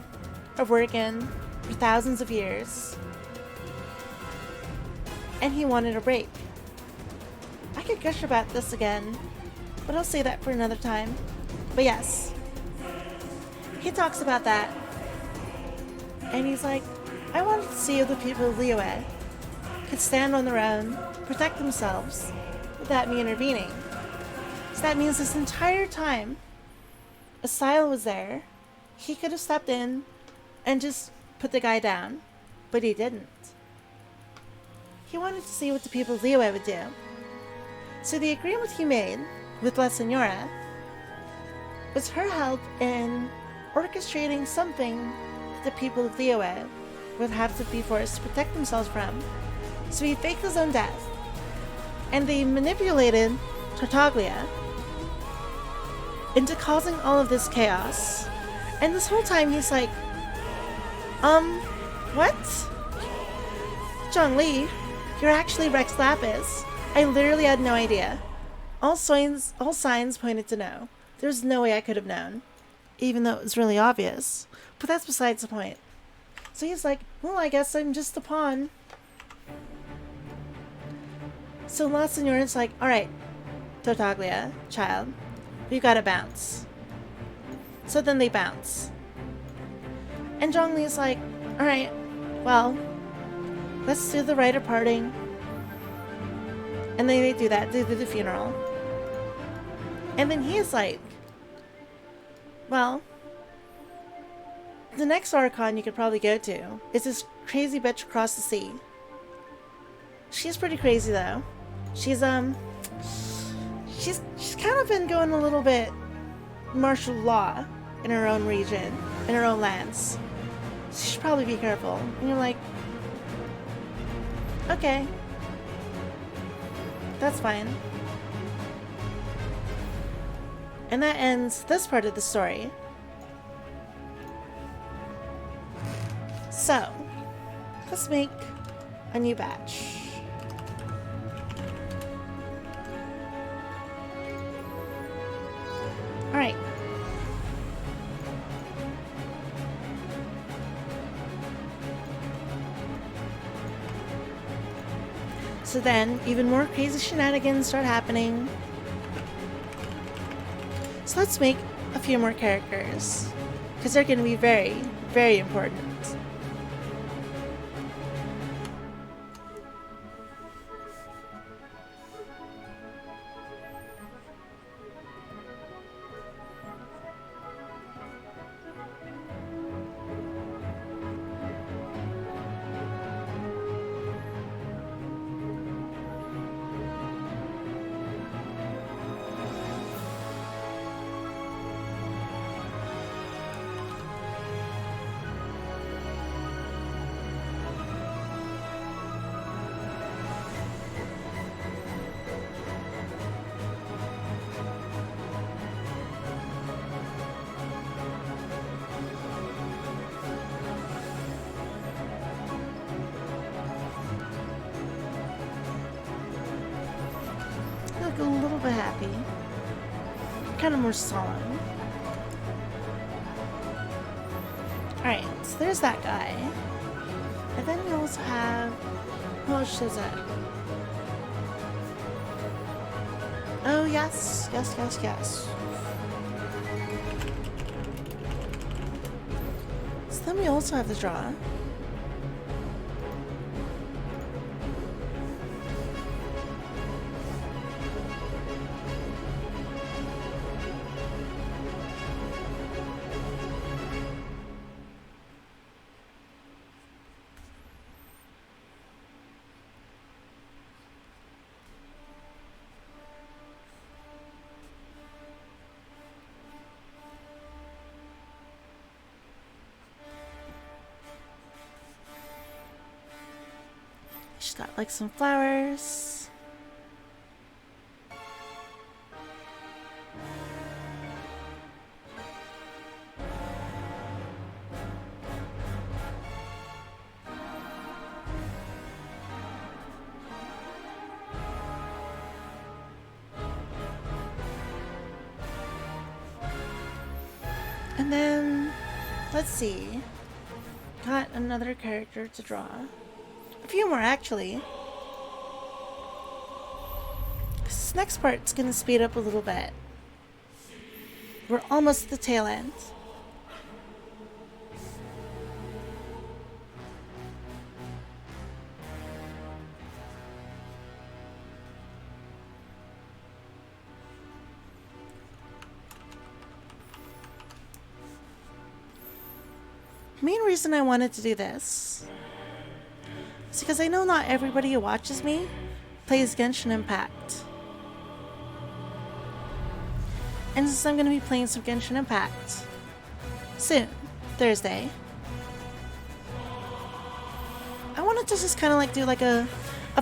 of working for thousands of years, and he wanted a break. I could gush about this again, but I'll say that for another time. But yes, he talks about that, and he's like, I wanted to see if the people of Liyue could stand on their own, protect themselves, without me intervening. So that means this entire time, Asile was there, he could have stepped in and just put the guy down, but he didn't. He wanted to see what the people of Liyue would do. So the agreement he made with La Senora was her help in orchestrating something that the people of Liyue would have to be forced to protect themselves from. So he faked his own death, and they manipulated Tartaglia into causing all of this chaos. And this whole time he's like, what? Zhongli, you're actually Rex Lapis. I literally had no idea. All signs pointed to no. There's no way I could have known, even though it was really obvious. But that's besides the point. So he's like, well, I guess I'm just a pawn. So La Senora's like, alright, Tartaglia, child, we've got to bounce. So then they bounce. And Zhongli's like, alright, well, let's do the rite of parting. And then they do that, they do the funeral. And then he's like, well, the next Archon you could probably go to is this crazy bitch across the sea. She's pretty crazy though. She's kind of been going a little bit martial law in her own region, in her own lands. She should probably be careful. And you're like, okay. That's fine. And that ends this part of the story. So, let's make a new batch. Alright. So then, even more crazy shenanigans start happening. So let's make a few more characters, because they're going to be very, very important. Look a little bit happy. Kind of more solemn. Alright, so there's that guy. And then we also have... Who else shows up? Oh, yes. Yes, yes, yes. So then we also have the draw. She's got like some flowers. And then, let's see. Got another character to draw. A few more, actually. This next part's gonna speed up a little bit. We're almost at the tail end. The main reason I wanted to do this is because I know not everybody who watches me plays Genshin Impact. And since I'm going to be playing some Genshin Impact soon, Thursday, I wanted to just kind of like do like a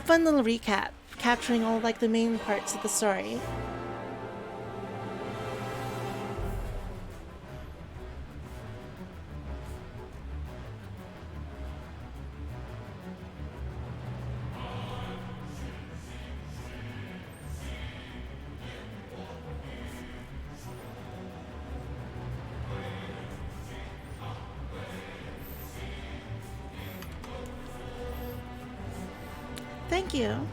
fun little recap, capturing all like the main parts of the story. Thank you.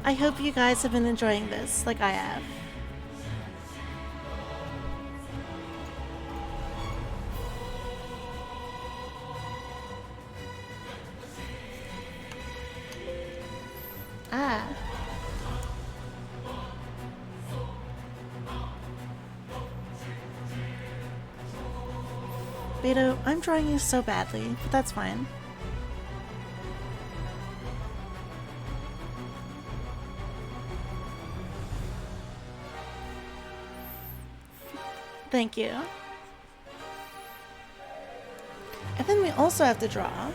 I hope you guys have been enjoying this like I have. Ah. Beto, I'm drawing you so badly, but that's fine. Thank you. And then we also have to draw.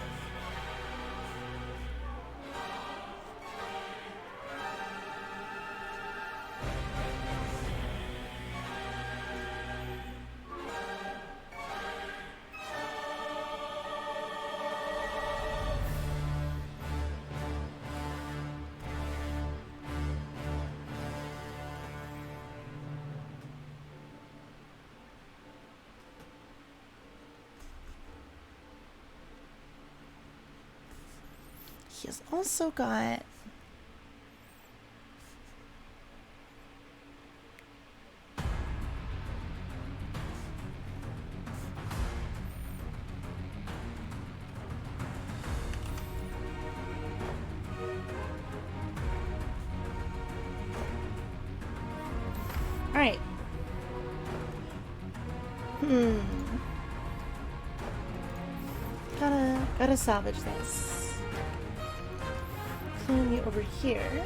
He has also got Alright. Gotta salvage this. Clean you over here.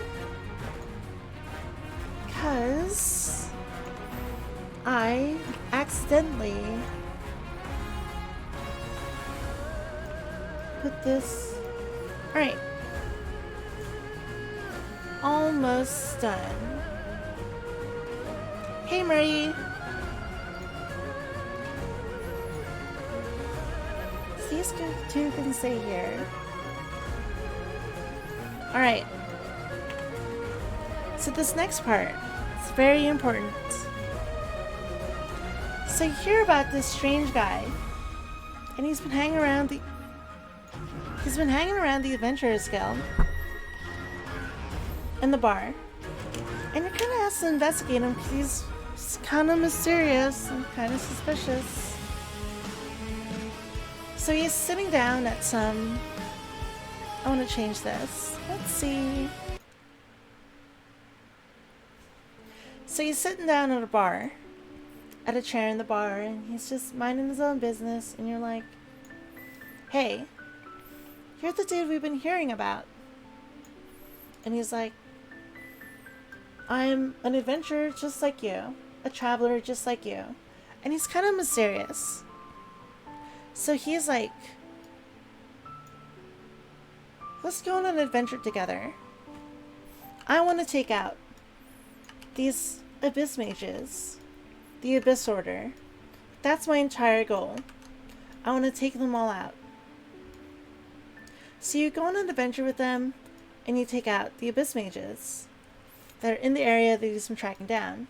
Because I accidentally put this. Alright. Almost done. Hey, Marie. These two can stay here. Alright. So this next part is very important. So you hear about this strange guy, and he's been hanging around the Adventurers Guild in the bar. And you're kind of asked to investigate him because he's kind of mysterious and kind of suspicious. So he's sitting down at some... I want to change this. Let's see. So he's sitting down at a bar, at a chair in the bar, and he's just minding his own business, and you're like, hey, you're the dude we've been hearing about. And he's like, I'm an adventurer just like you, a traveler just like you. And he's kind of mysterious. So he's like, let's go on an adventure together. I want to take out these Abyss Mages, the Abyss Order. That's my entire goal. I want to take them all out. So you go on an adventure with them, and you take out the Abyss Mages that are in the area that he's been tracking down.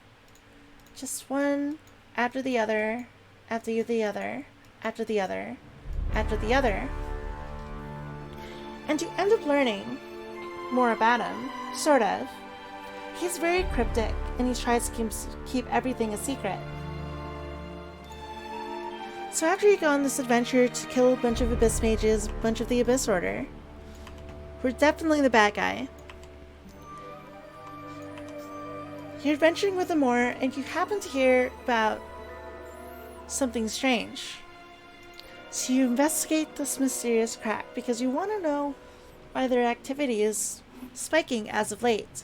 Just one after the other, after the other, after the other, after the other. And you end up learning more about him, sort of. He's very cryptic, and he tries to keep everything a secret. So after you go on this adventure to kill a bunch of Abyss Mages, a bunch of the Abyss Order, we're definitely the bad guy. You're adventuring with them more, and you happen to hear about something strange. So you investigate this mysterious crack because you want to know why their activity is spiking as of late.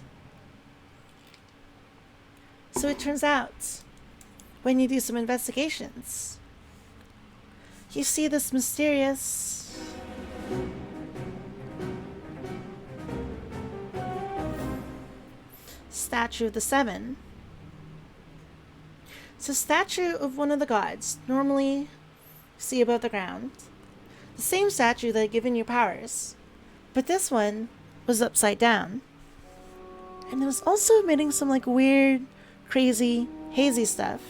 So it turns out, when you do some investigations, you see this mysterious statue of the Seven. It's a statue of one of the gods, normally see above the ground. The same statue that had given you powers, but this one was upside down. And it was also emitting some like weird, crazy, hazy stuff.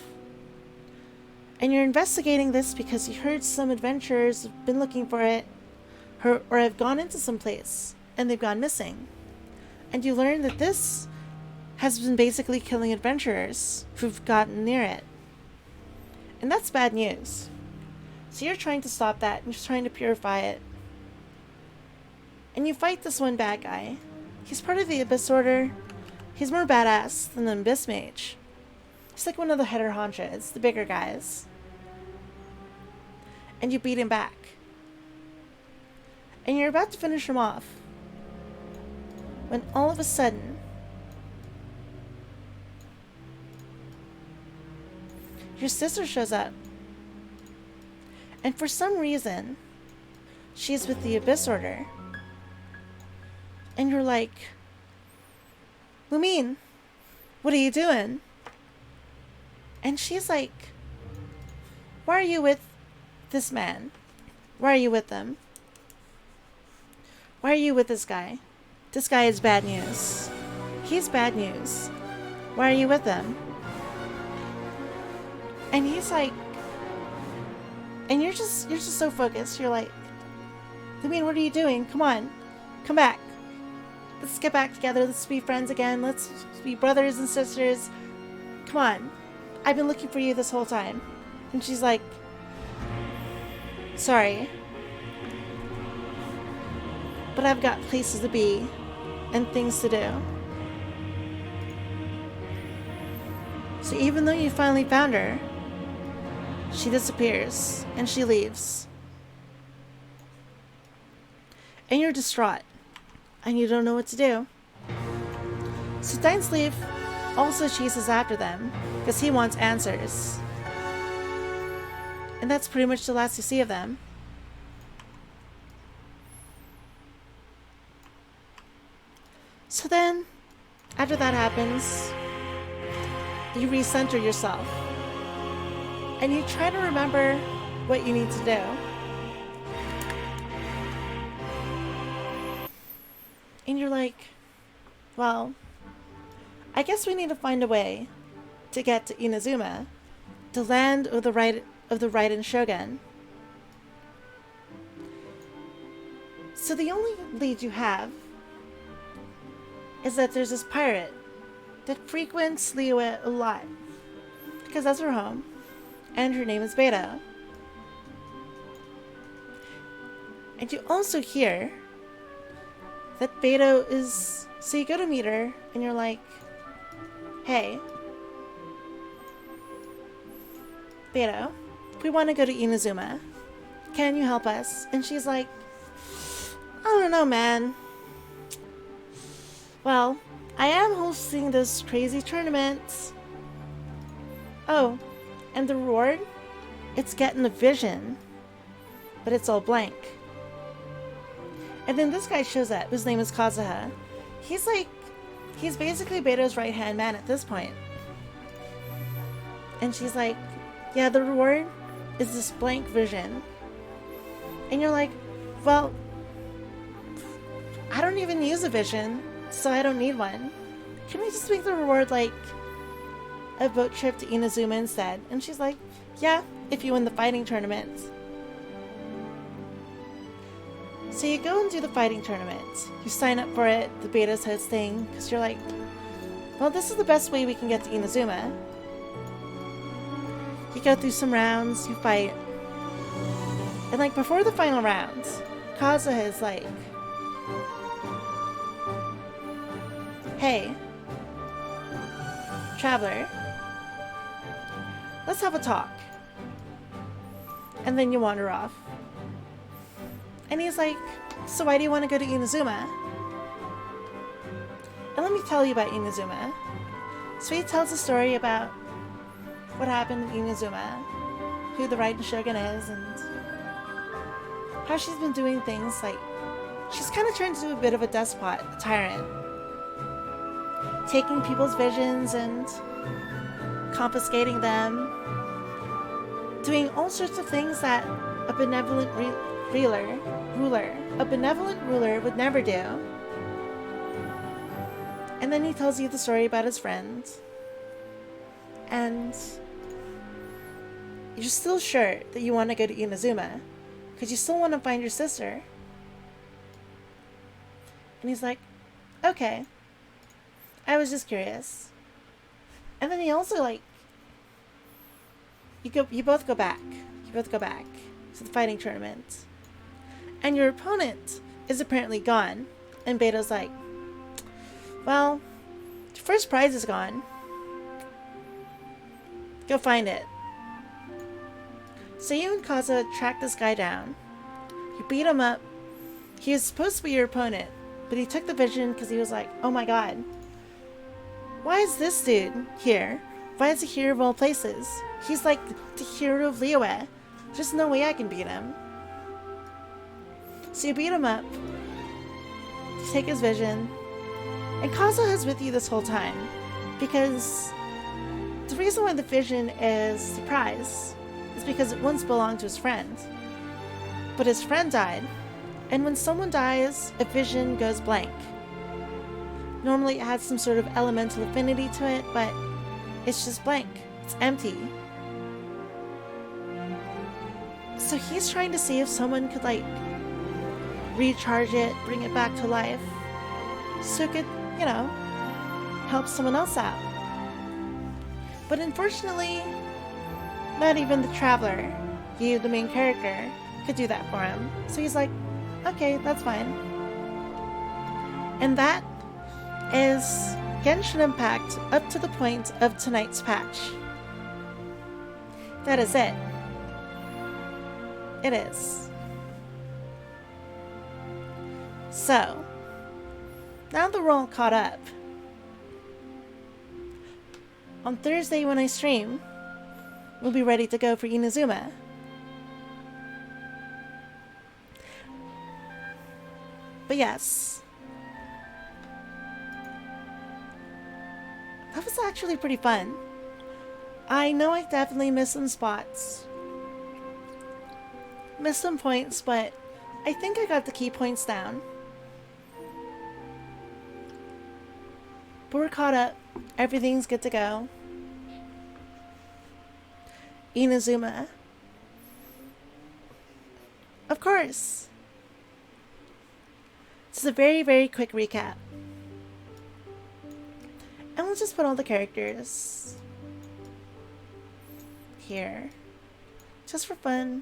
And you're investigating this because you heard some adventurers have been looking for it, or have gone into some place, and they've gone missing. And you learn that this has been basically killing adventurers who've gotten near it. And that's bad news. So you're trying to stop that, and you're trying to purify it. And you fight this one bad guy. He's part of the Abyss Order. He's more badass than an Abyss Mage. He's like one of the header honchos, the bigger guys. And you beat him back. And you're about to finish him off, when all of a sudden, your sister shows up. And for some reason, she's with the Abyss Order. And you're like, Lumine, what are you doing? And she's like, why are you with this man? Why are you with them? Why are you with this guy? This guy is bad news. He's bad news. Why are you with him? And he's like, and you're just so focused. You're like, Lumine, what are you doing? Come on, come back. Let's get back together. Let's be friends again. Let's be brothers and sisters. Come on. I've been looking for you this whole time. And she's like, sorry, but I've got places to be and things to do. So even though you finally found her, she disappears and she leaves. And you're distraught and you don't know what to do. So Dainsleif also chases after them because he wants answers. And that's pretty much the last you see of them. So then, after that happens, you recenter yourself. And you try to remember what you need to do. And you're like, well, I guess we need to find a way to get to Inazuma, the land of the Raiden Shogun. So the only lead you have is that there's this pirate that frequents Liyue a lot, because that's her home, and her name is Beto. And you also hear that Beto is... So you go to meet her, and you're like, hey, Beto, we want to go to Inazuma. Can you help us? And she's like, I don't know, man. Well, I am hosting this crazy tournament. Oh, and the reward? It's getting a vision. But it's all blank. And then this guy shows up. His name is Kazuha. He's basically Beto's right-hand man at this point. And she's like, yeah, the reward is this blank vision. And you're like, well, I don't even use a vision, so I don't need one. Can we just make the reward like a boat trip to Inazuma instead? And she's like, yeah, if you win the fighting tournament. So you go and do the fighting tournament. You sign up for it, the Beta's hosting, because you're like, well, this is the best way we can get to Inazuma. You go through some rounds, you fight. And like before the final round, Kazuha is like, hey, traveler, let's have a talk. And then you wander off. And he's like, so why do you want to go to Inazuma? And let me tell you about Inazuma. So he tells a story about what happened in Inazuma, who the Raiden Shogun is, and how she's been doing things like, she's kind of turned into a bit of a despot, a tyrant. Taking people's visions and confiscating them. Doing all sorts of things that a benevolent ruler would never do. And then he tells you the story about his friend. And you're still sure that you want to go to Inazuma, because you still want to find your sister. And he's like, okay, I was just curious. And then he also like, you both go back to the fighting tournament, and your opponent is apparently gone. And Beto's like, well, your first prize is gone. Go find it. So you and Kazuha track this guy down. You beat him up. He was supposed to be your opponent, but he took the vision because he was like, oh my god, why is this dude here Why is he hero of all places? He's like the hero of Liyue. There's no way I can beat him. So you beat him up, you take his vision, and Kazuha is with you this whole time. Because the reason why the vision is surprise is because it once belonged to his friend. But his friend died, and when someone dies, a vision goes blank. Normally it has some sort of elemental affinity to it, but it's just blank. It's empty. So he's trying to see if someone could, like, recharge it, bring it back to life, so it could, you know, help someone else out. But unfortunately, not even the Traveler, you, the main character, could do that for him. So he's like, okay, that's fine. And that is Genshin Impact up to the point of tonight's patch. That is it. It is. So, now that we're all caught up, on Thursday when I stream, we'll be ready to go for Inazuma. But yes, that was actually pretty fun. I know I definitely missed some spots, missed some points, but I think I got the key points down. But we're caught up. Everything's good to go. Inazuma. Of course. This is a very, very quick recap. And we'll just put all the characters here. Just for fun.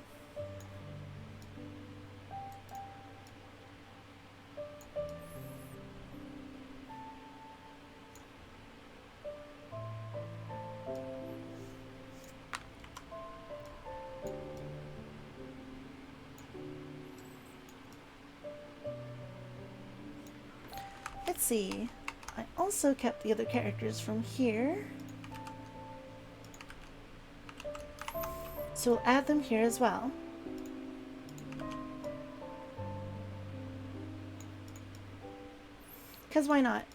Let's see. I also kept the other characters from here. So we'll add them here as well. Because why not?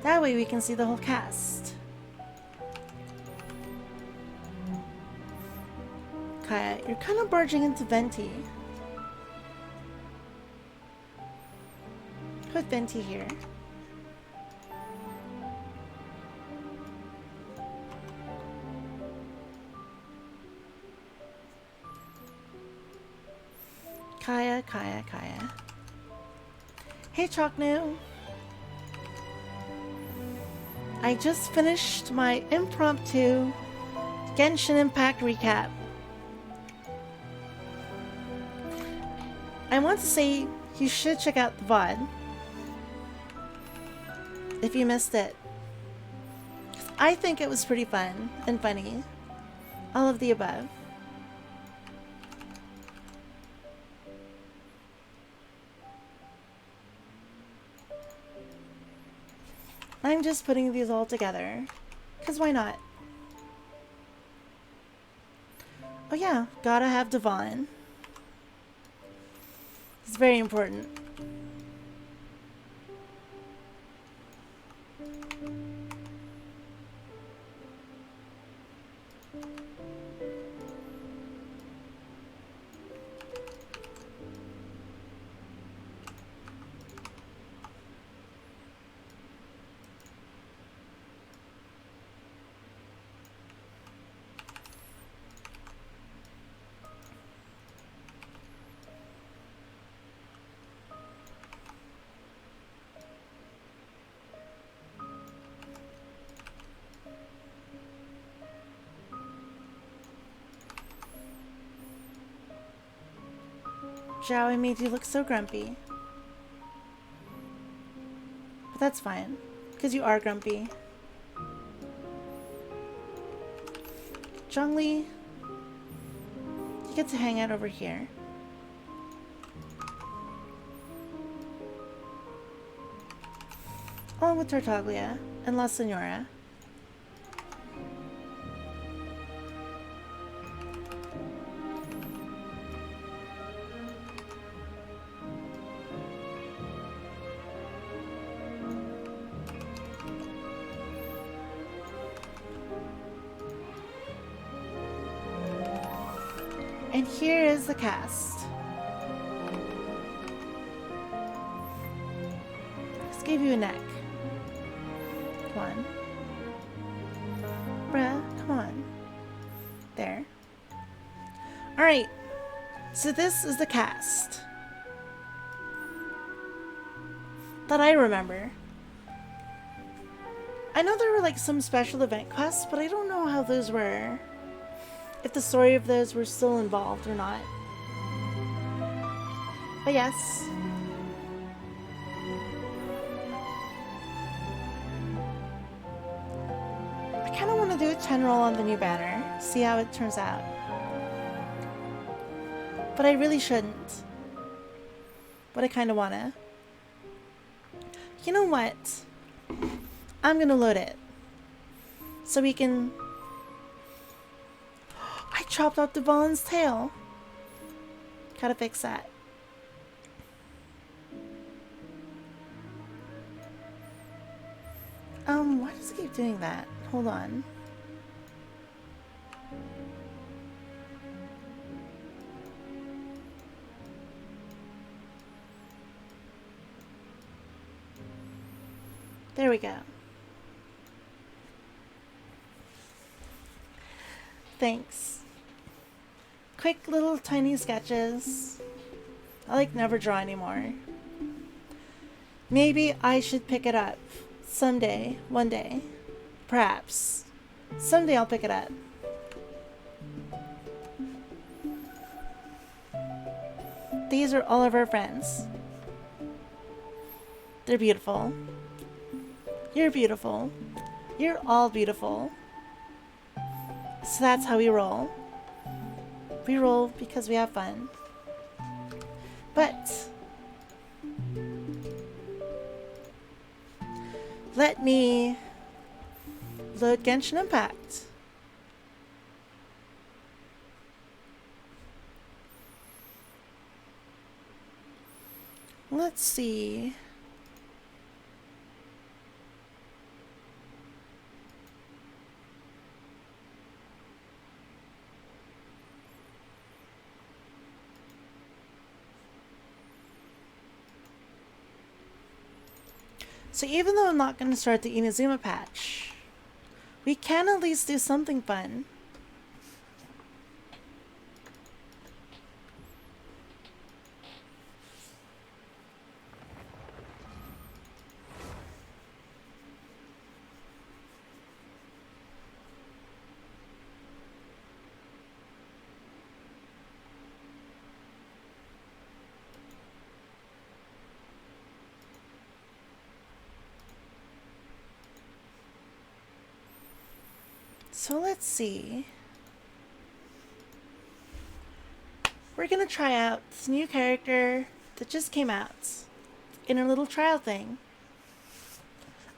That way we can see the whole cast. Kaya, you're kind of barging into Venti. Put Venti here. Kaya. Hey, Choknu. I just finished my impromptu Genshin Impact recap. I want to say you should check out the VOD if you missed it. I think it was pretty fun and funny. All of the above. I'm just putting these all together, because why not? Oh yeah, gotta have Devon. It's very important. Zhao, I made you look so grumpy. But that's fine, because you are grumpy. Zhongli, you get to hang out over here. Along with Tartaglia and La Senora. And here is the cast. Let's give you a neck. Come on. Bruh, come on. There. Alright. So this is the cast that I remember. I know there were like some special event quests, but I don't know how those were. If the story of those were still involved or not. But yes. I kind of want to do a 10 roll on the new banner. See how it turns out. But I really shouldn't. But I kind of want to. You know what? I'm going to load it. So we can... I chopped off Devon's tail. Gotta fix that. Why does it keep doing that? Hold on. There we go. Thanks. Quick little tiny sketches. I like never draw anymore. Maybe I should pick it up. Someday. One day. Perhaps. Someday I'll pick it up. These are all of our friends. They're beautiful. You're beautiful. You're all beautiful. So that's how we roll. We roll because we have fun. But let me load Genshin Impact. Let's see. So even though I'm not going to start the Inazuma patch, we can at least do something fun. So let's see. We're gonna try out this new character that just came out in a little trial thing.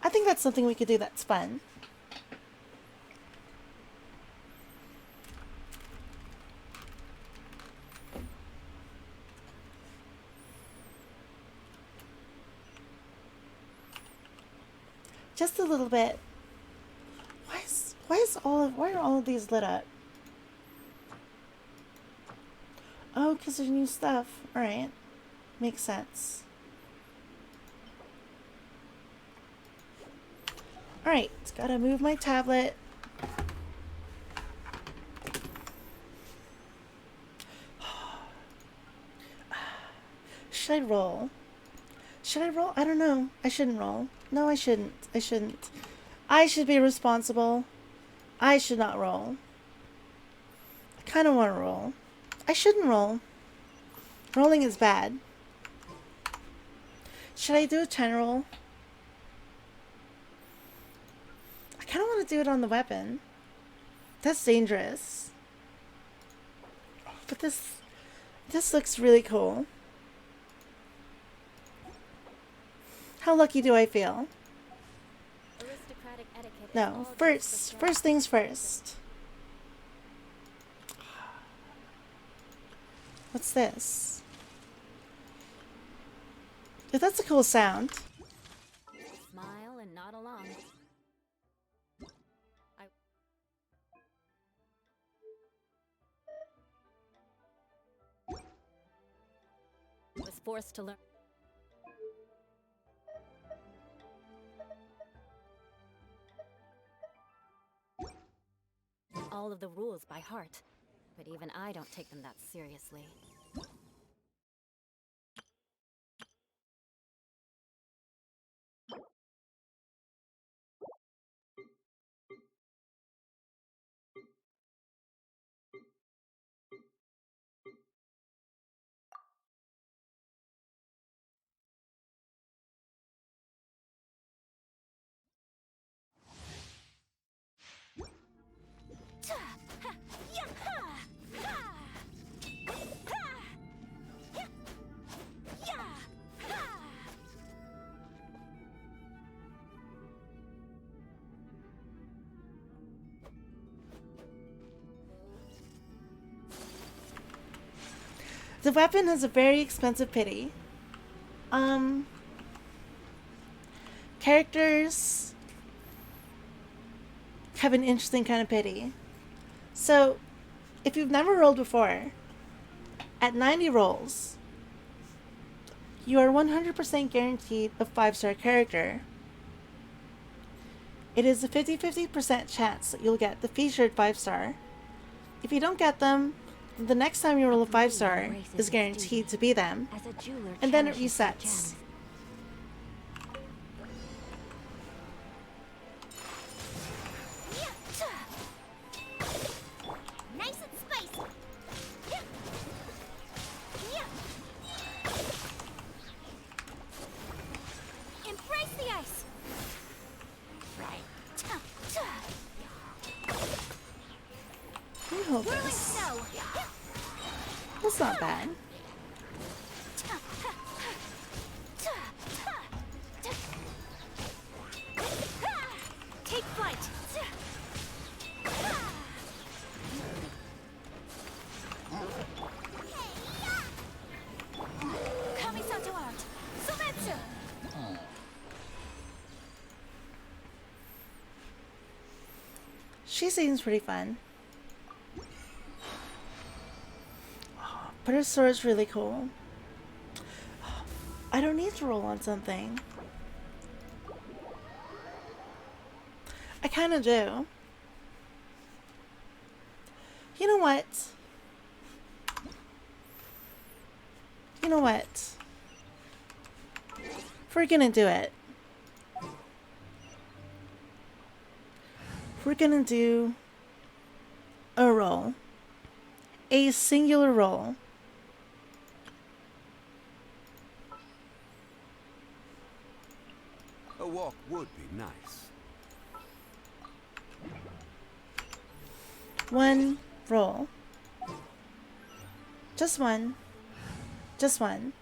I think that's something we could do that's fun. Just a little bit. Why are all of these lit up? Oh, because there's new stuff. Alright. Makes sense. Alright, gotta move my tablet. Should I roll? Should I roll? I don't know. I shouldn't roll. No, I shouldn't. I shouldn't. I should be responsible. I should not roll. I kind of want to roll. I shouldn't roll. Rolling is bad. Should I do a 10 roll? I kind of want to do it on the weapon. That's dangerous. But this looks really cool. How lucky do I feel? No, first things first. What's this? Dude, that's a cool sound. Smile and nod along. I was forced to learn. All of the rules by heart, but even I don't take them that seriously. The weapon has a very expensive pity. Characters have an interesting kind of pity. So, if you've never rolled before, at 90 rolls, you are 100% guaranteed a 5-star character. It is a 50-50% chance that you'll get the featured 5-star. If you don't get them, the next time you roll a 5-star is guaranteed to be them, and then it resets. Nice and spicy. Embrace the ice. Right. Let me hold this. That's not bad. Take flight. Kamisato art. Sumetsu. She seems pretty fun. But her sword's really cool. I don't need to roll on something. I kind of do. You know what? You know what? We're gonna do it. We're gonna do a roll. A singular roll. A walk would be nice. One roll. Just one. Just one.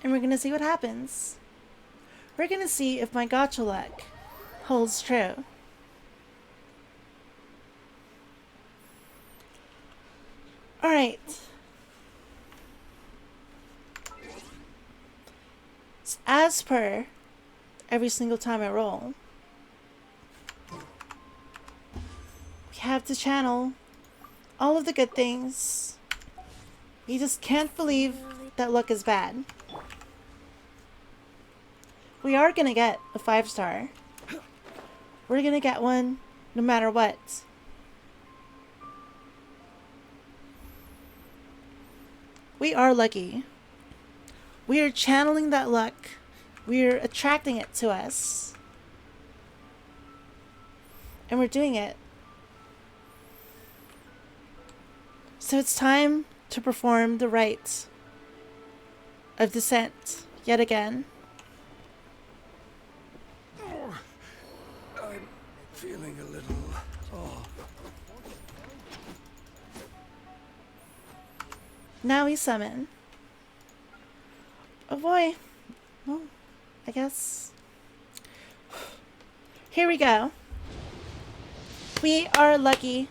And we're gonna see what happens. We're gonna see if my gacha luck holds true. Alright. As per every single time I roll, we have to channel all of the good things. We just can't believe that luck is bad. We are gonna get a 5-star. We're gonna get one no matter what. We are lucky. We are channeling that luck. We are attracting it to us. And we're doing it. So it's time to perform the rite of descent yet again. feeling a little off. Now we summon. Oh boy. Well, I guess. Here we go. We are lucky.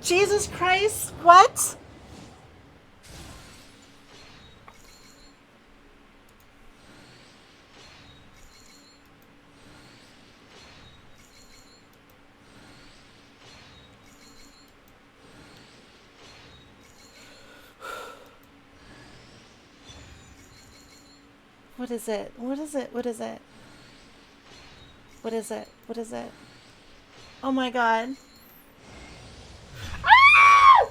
Jesus Christ, what? What is it? What is it? What is it? What is it? What is it? Oh my god. Ah!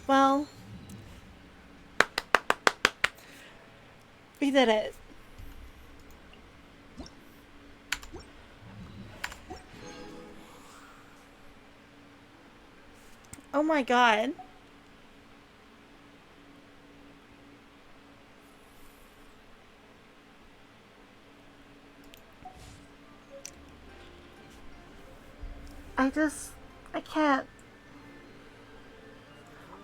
Well, we did it. Oh my god. I can't.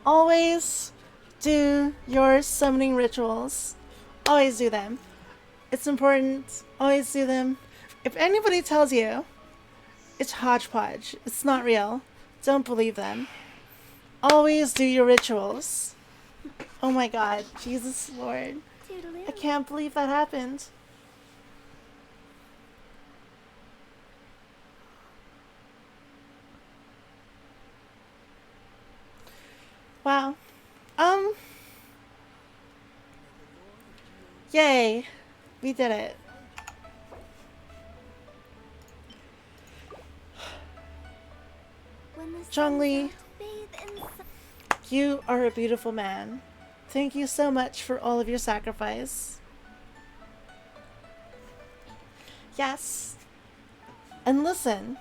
Always do your summoning rituals. Always do them. It's important. Always do them. If anybody tells you it's hodgepodge, it's not real, don't believe them. Always do your rituals. Oh my god. Jesus Lord. I can't believe that happened. Wow. Yay. We did it. Zhongli, you are a beautiful man. Thank you so much for all of your sacrifice. Yes. And listen,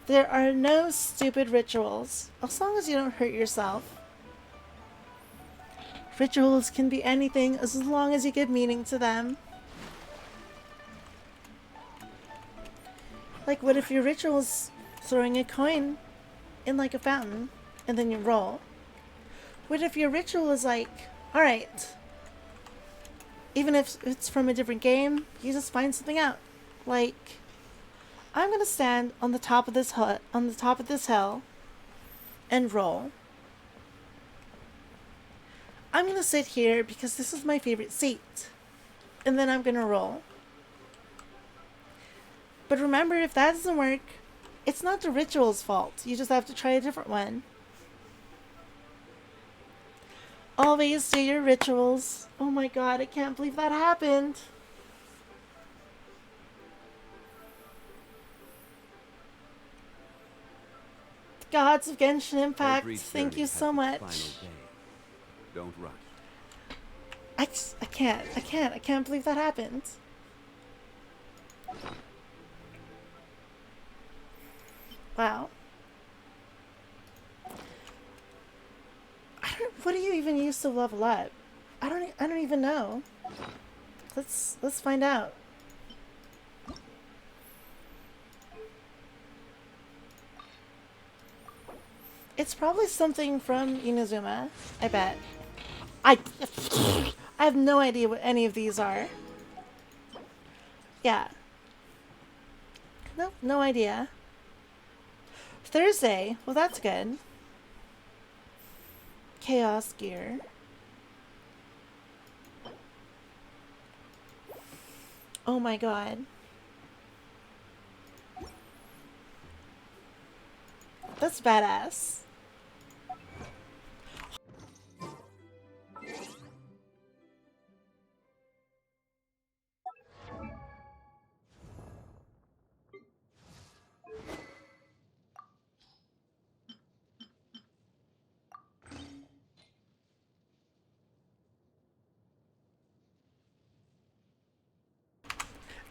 there are no stupid rituals, as long as you don't hurt yourself. Rituals can be anything as long as you give meaning to them. Like, what if your ritual is throwing a coin in like a fountain and then you roll? What if your ritual is like, alright, even if it's from a different game, you just find something out. Like, I'm gonna stand on the top of this hill and roll. I'm gonna sit here because this is my favorite seat. And then I'm gonna roll. But remember, if that doesn't work, it's not the ritual's fault. You just have to try a different one. Always do your rituals. Oh my god, I can't believe that happened. Gods of Genshin Impact, thank you so much. Don't rush. I can't believe that happened. Wow. What do you even use to level up? I don't even know. Let's find out. It's probably something from Inazuma, I bet. I have no idea what any of these are. Yeah. Nope, no idea. Thursday. Well, that's good. Chaos gear. Oh my god. That's badass.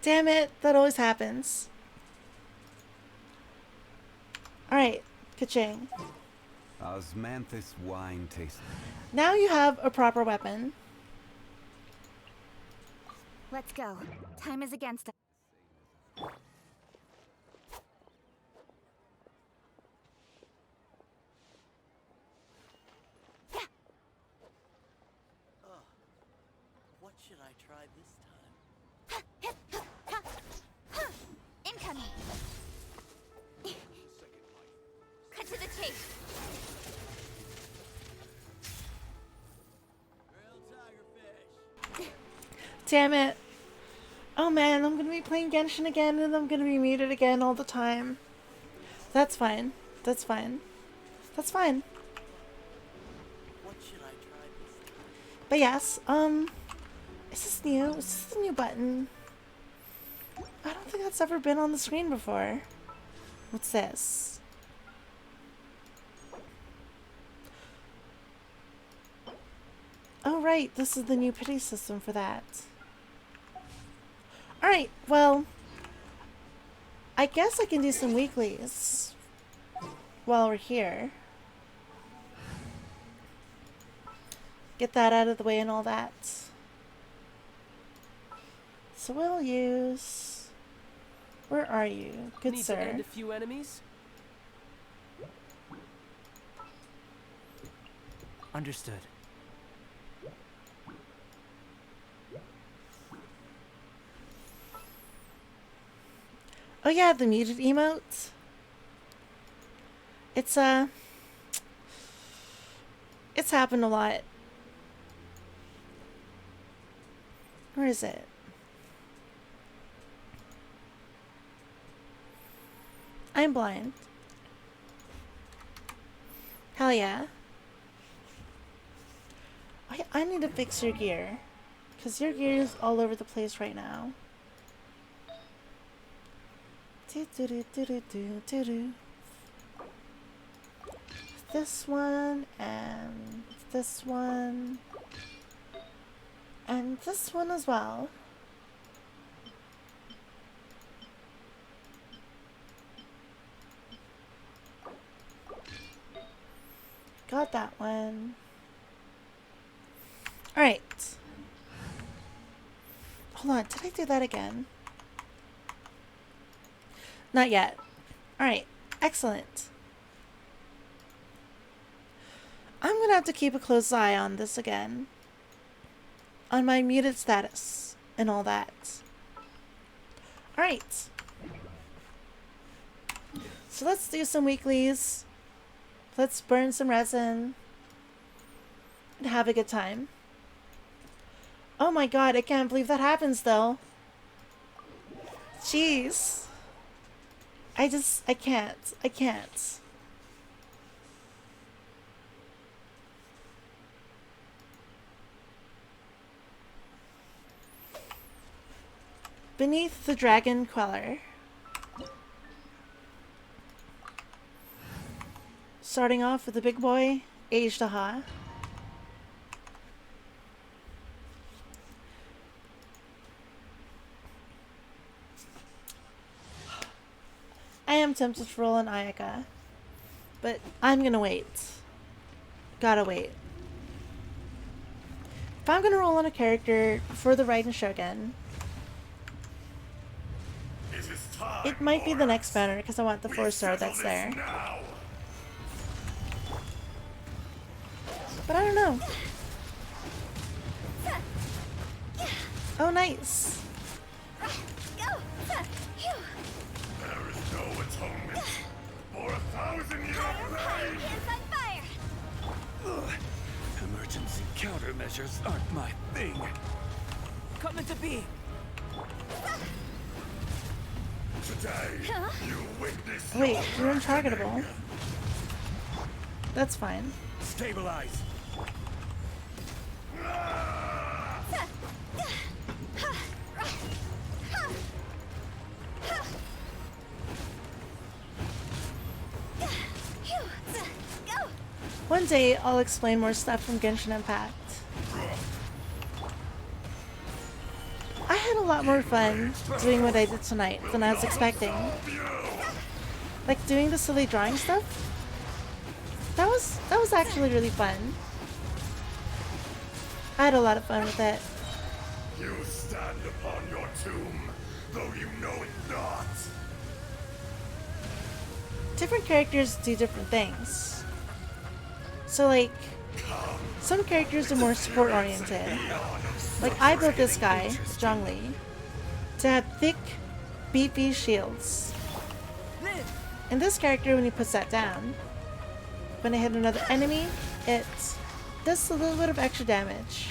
Damn it, that always happens. Alright, ka-ching. Osmanthus wine taste. Now you have a proper weapon. Let's go. Time is against us. What should I try this time? Incoming. Cut to the chase. Grilled tigerfish. Damn it. Oh man, I'm gonna be playing Genshin again and I'm gonna be muted again all the time. That's fine. That's fine. That's fine. What should I try this time? But yes, is this new? Is this a new button? I don't think that's ever been on the screen before. What's this? Oh right, this is the new pity system for that. Alright, well, I guess I can do some weeklies while we're here. Get that out of the way and all that. So we'll use... Where are you, good Need sir? to end a few enemies? Understood. Oh yeah, the muted emote. It's happened a lot. Where is it? I'm blind. Hell yeah. I need to fix your gear. Because your gear is all over the place right now. This one, and this one, and this one as well. Got that one. Alright. Hold on, did I do that again? Not yet. Alright, excellent. I'm gonna have to keep a close eye on this again. On my muted status and all that. Alright. So let's do some weeklies. Let's burn some resin. And have a good time. Oh my god, I can't believe that happens though. Jeez. I can't. Beneath the Dragon Queller. Starting off with the big boy, Ajdaha. I am tempted to roll an Ayaka, but I'm gonna wait. Gotta wait. If I'm gonna roll on a character for the Raiden Shogun, it might be the next banner because I want the 4-star that's there. But I don't know. Oh, nice. There is no atonement for 1,000 years of pain! Emergency countermeasures aren't my thing. Coming to be. Today, you witness Wait, your you're untargetable. That's fine. Stabilize. One day, I'll explain more stuff from Genshin Impact. I had a lot more fun doing what I did tonight than I was expecting. Like doing the silly drawing stuff. That was actually really fun. I had a lot of fun with it. You stand upon your tomb, though you know it not. Different characters do different things. So like, some characters are more support oriented. Like I built this guy, Zhongli, to have thick, beefy shields. And this character, when he puts that down, when I hit another enemy, it does a little bit of extra damage.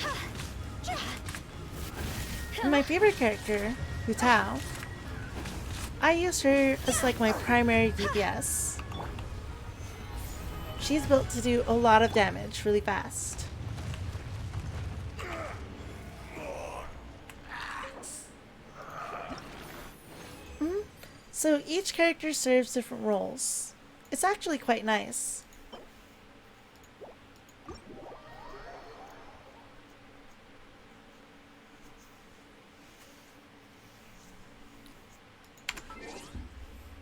And my favorite character, Hu Tao, I use her as like my primary DPS. She's built to do a lot of damage really fast. So each character serves different roles. It's actually quite nice.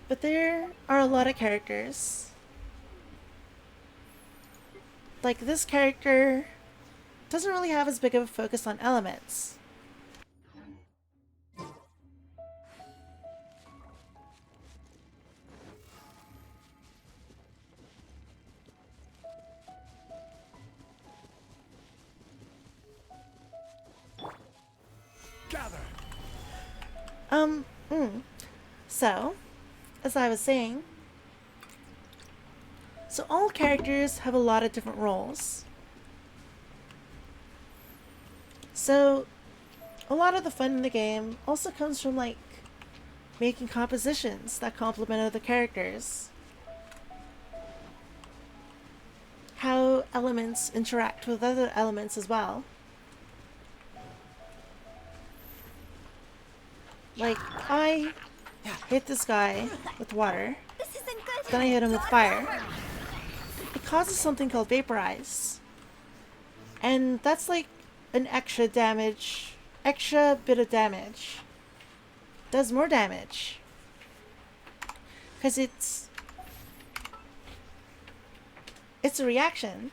But there are a lot of characters. Like this character doesn't really have as big of a focus on elements. Gather. So, as I was saying, so all characters have a lot of different roles. So, a lot of the fun in the game also comes from like making compositions that complement other characters. How elements interact with other elements as well. Like, I hit this guy with water, then I hit him with fire. It causes something called vaporize. And that's like an extra bit of damage. Does more damage. Because it's a reaction.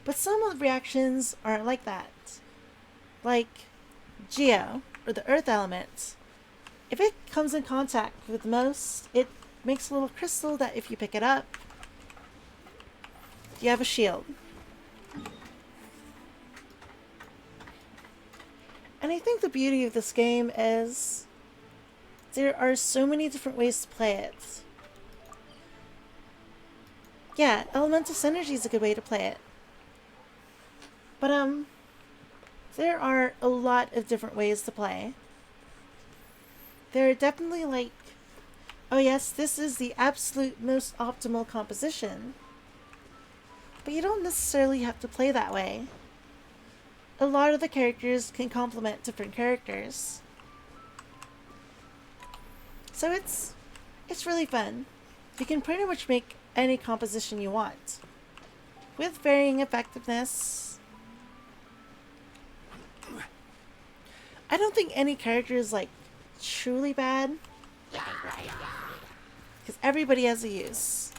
But some of the reactions aren't like that. Like Geo, or the earth element. If it comes in contact with most, it makes a little crystal that if you pick it up, you have a shield. And I think the beauty of this game is there are so many different ways to play it. Yeah, elemental synergy is a good way to play it. But there are a lot of different ways to play. There are definitely like, oh yes, this is the absolute most optimal composition. But you don't necessarily have to play that way. A lot of the characters can complement different characters. So it's really fun. You can pretty much make any composition you want, with varying effectiveness. I don't think any character is like truly bad, because everybody has a use.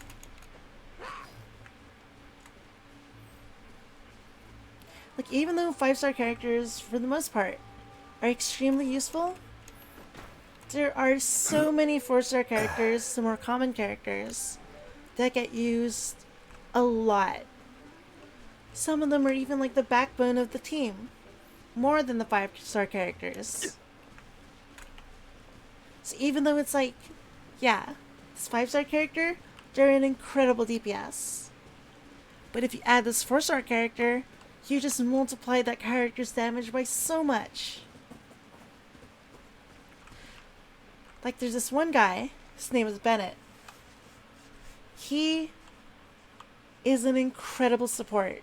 Like even though 5-star characters for the most part are extremely useful, there are so many 4-star characters, the more common characters, that get used a lot. Some of them are even like the backbone of the team, more than the 5-star characters. So even though it's like, yeah, this 5-star character, they're an incredible DPS. But if you add this 4-star character, you just multiply that character's damage by so much. Like there's this one guy, his name is Bennett. He is an incredible support.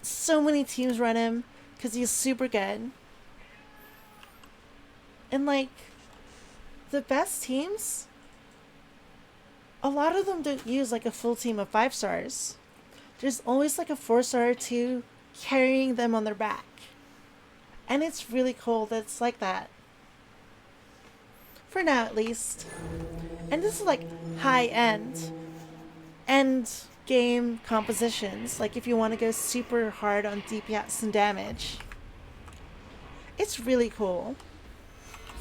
So many teams run him because he's super good. And like, the best teams, a lot of them don't use like a full team of 5-stars. There's always like a 4-star or 2 carrying them on their back. And it's really cool that it's like that. For now, at least. And this is like high end game compositions. Like if you want to go super hard on DPS and damage. It's really cool.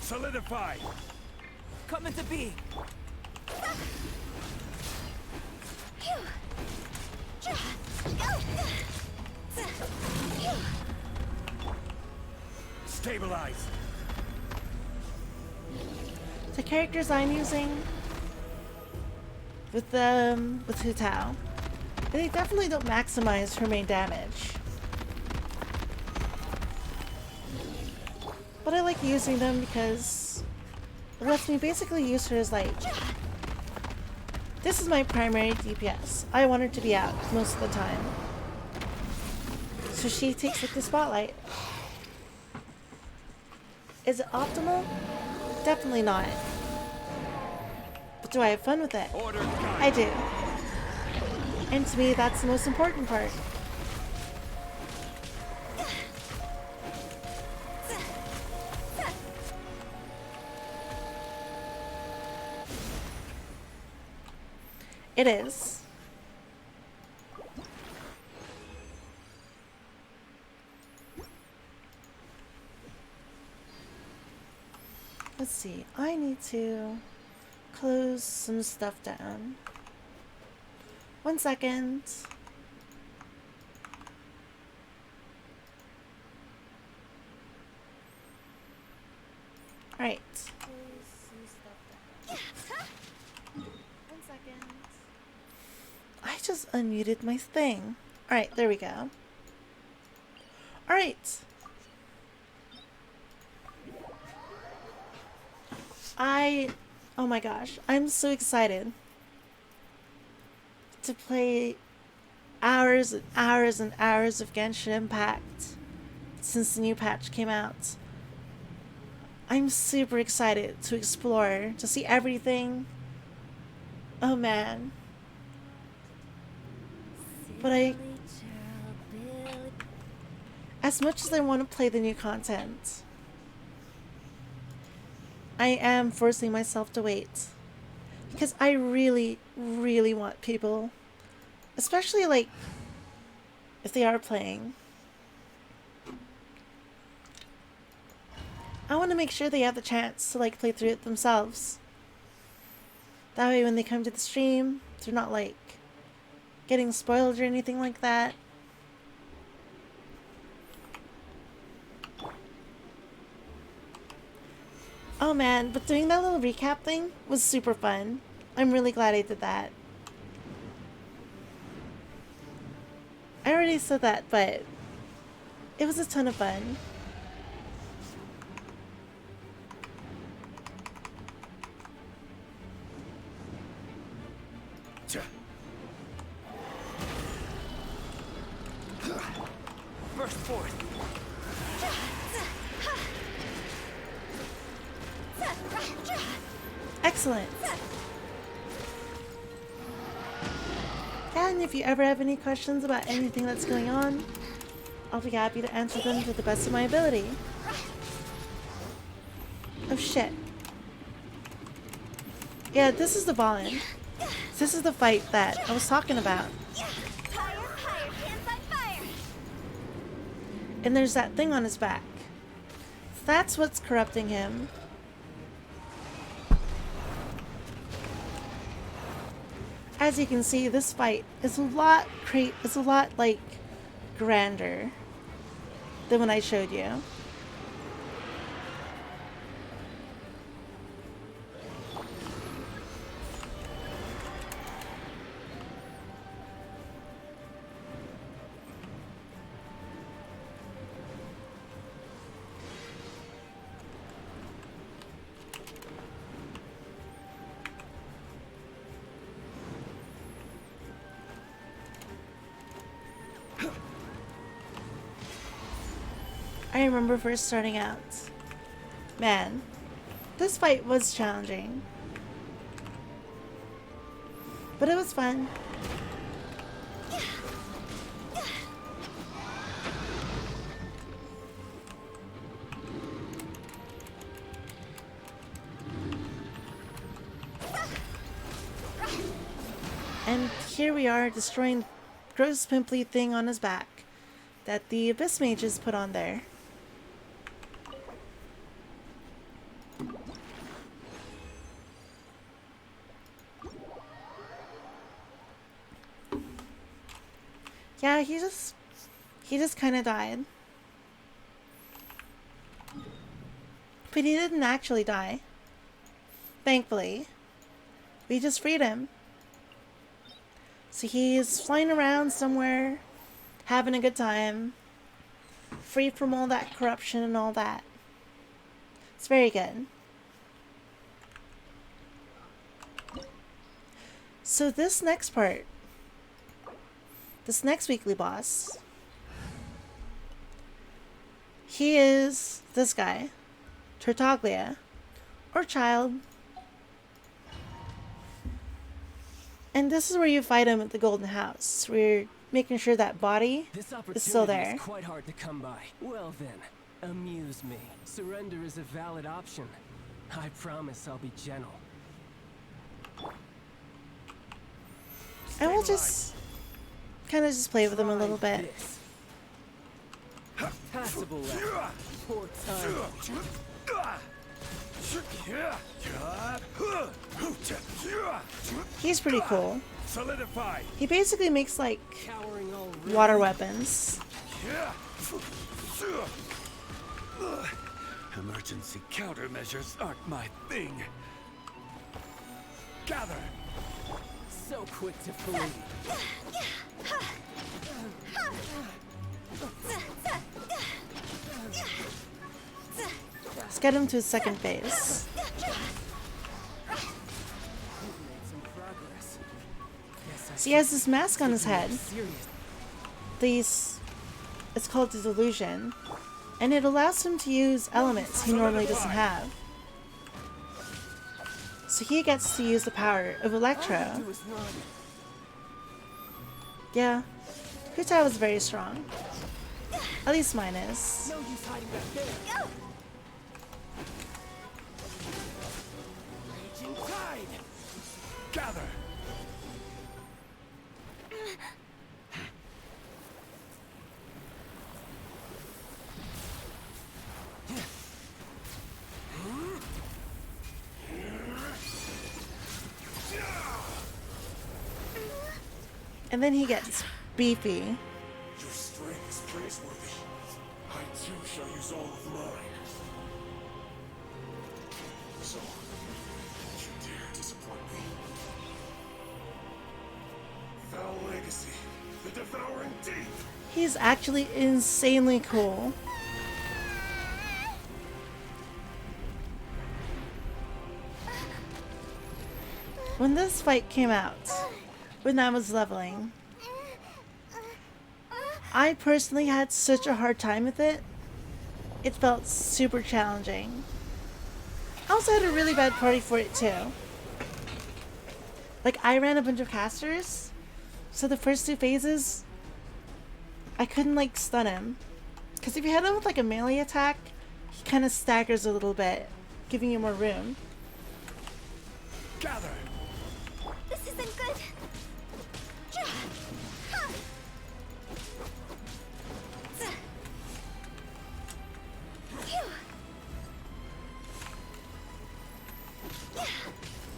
Solidify! Coming to be. Stabilize! The characters I'm using with Hu Tao, they definitely don't maximize her main damage. But I like using them because it lets me basically use her as like, this is my primary DPS. I want her to be out most of the time. So she takes like the spotlight. Is it optimal? Definitely not. But do I have fun with it? Order I do. And to me, that's the most important part. It is. Let's see. I need to close some stuff down. 1 second. Alright. Close some stuff down. 1 second. I just unmuted my thing. Alright, there we go. Alright. Oh my gosh, I'm so excited to play hours and hours and hours of Genshin Impact since the new patch came out. I'm super excited to explore, to see everything. Oh man. But as much as I want to play the new content, I am forcing myself to wait. Because I really, really want people, especially like, if they are playing, I want to make sure they have the chance to like play through it themselves. That way when they come to the stream, they're not like getting spoiled or anything like that. Oh man, but doing that little recap thing was super fun. I'm really glad I did that. I already said that, but it was a ton of fun. Burst forth. Excellent. And if you ever have any questions about anything that's going on, I'll be happy to answer them to the best of my ability. Oh shit. Yeah, this is the Ballin. This is the fight that I was talking about. And there's that thing on his back. That's what's corrupting him. As you can see, this fight is a lot like grander than when I showed you. I remember first starting out. Man, this fight was challenging. But it was fun. And here we are destroying the gross pimply thing on his back that the Abyss Mages put on there. Yeah, he just kind of died. But he didn't actually die. Thankfully. We just freed him. So he's flying around somewhere, having a good time, free from all that corruption and all that. It's very good. So this next part, this next weekly boss, he is this guy, Tartaglia, or Child. And this is where you fight him at the Golden House. We're making sure that body is still there. Is quite hard to come by. Well then, amuse me. Surrender is a valid option. I promise I'll be gentle. And we'll just kind of just play with him a little bit. This. Passable left. Poor time. He's pretty cool. Solidify. He basically makes like Cowering already. water weapons. Emergency countermeasures aren't my thing. Gather. So quick to flee. Let's get him to his second phase. Made some progress. Guess I So he has this mask on his head. serious. It's called the Delusion. And it allows him to use elements he normally doesn't have. So he gets to use the power of Electro. Do is run. Yeah, Kutai was very strong. At least mine is. No use hiding back there. Raging tide. Gather. And then he gets beefy. Your strength is praiseworthy. I too shall use all of mine. So, don't you dare disappoint me. Foul legacy, the devouring deep. He's actually insanely cool. When this fight came out, when I was leveling, I personally had such a hard time with it. It felt super challenging. I also had a really bad party for it too. Like, I ran a bunch of casters, so the first two phases, I couldn't like stun him. Because if you hit him with like a melee attack, he kind of staggers a little bit, giving you more room. Gather. This isn't good.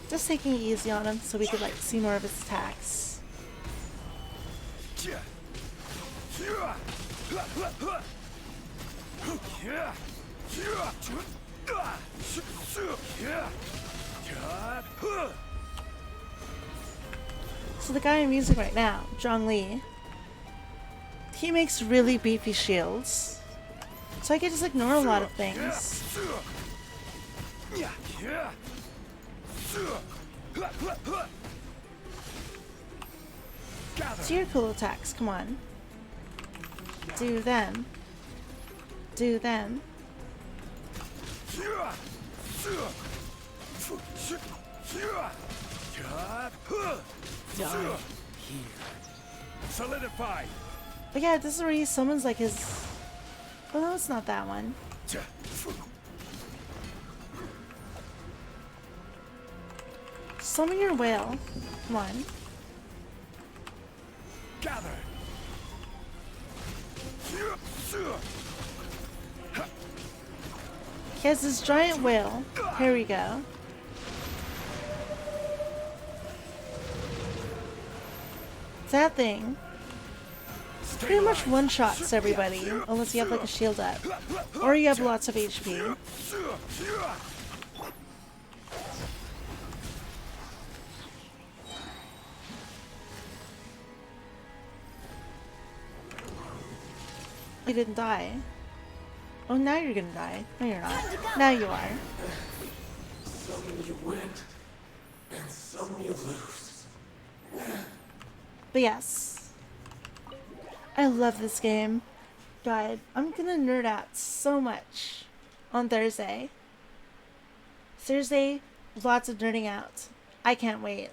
Just taking it easy on him so we could like see more of his attacks. So the guy I'm using right now, Zhongli, he makes really beefy shields. So I can just ignore a lot of things. Do your cool attacks, come on. Do them. Do them. Die here. Solidify. But yeah, this is where he summons like his... Oh no, it's not that one. Summon your whale. Come on. gather. He has this giant whale. Here we go. That thing pretty much one-shots everybody, unless you have like a shield up. Or you have lots of HP. You didn't die. Oh, now you're gonna die. No, you're not. Now you are. Some you win, and some you lose. But yes. I love this game. God, I'm gonna nerd out so much on Thursday. Thursday, lots of nerding out. I can't wait.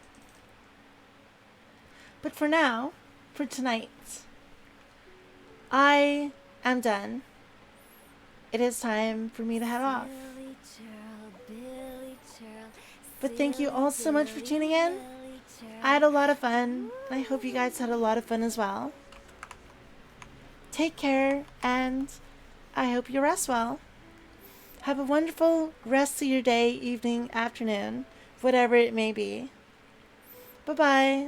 But for now, for tonight, I am done. It is time for me to head off. But thank you all so much for tuning in. I had a lot of fun, and I hope you guys had a lot of fun as well. Take care, and I hope you rest well. Have a wonderful rest of your day, evening, afternoon, whatever it may be. Bye-bye.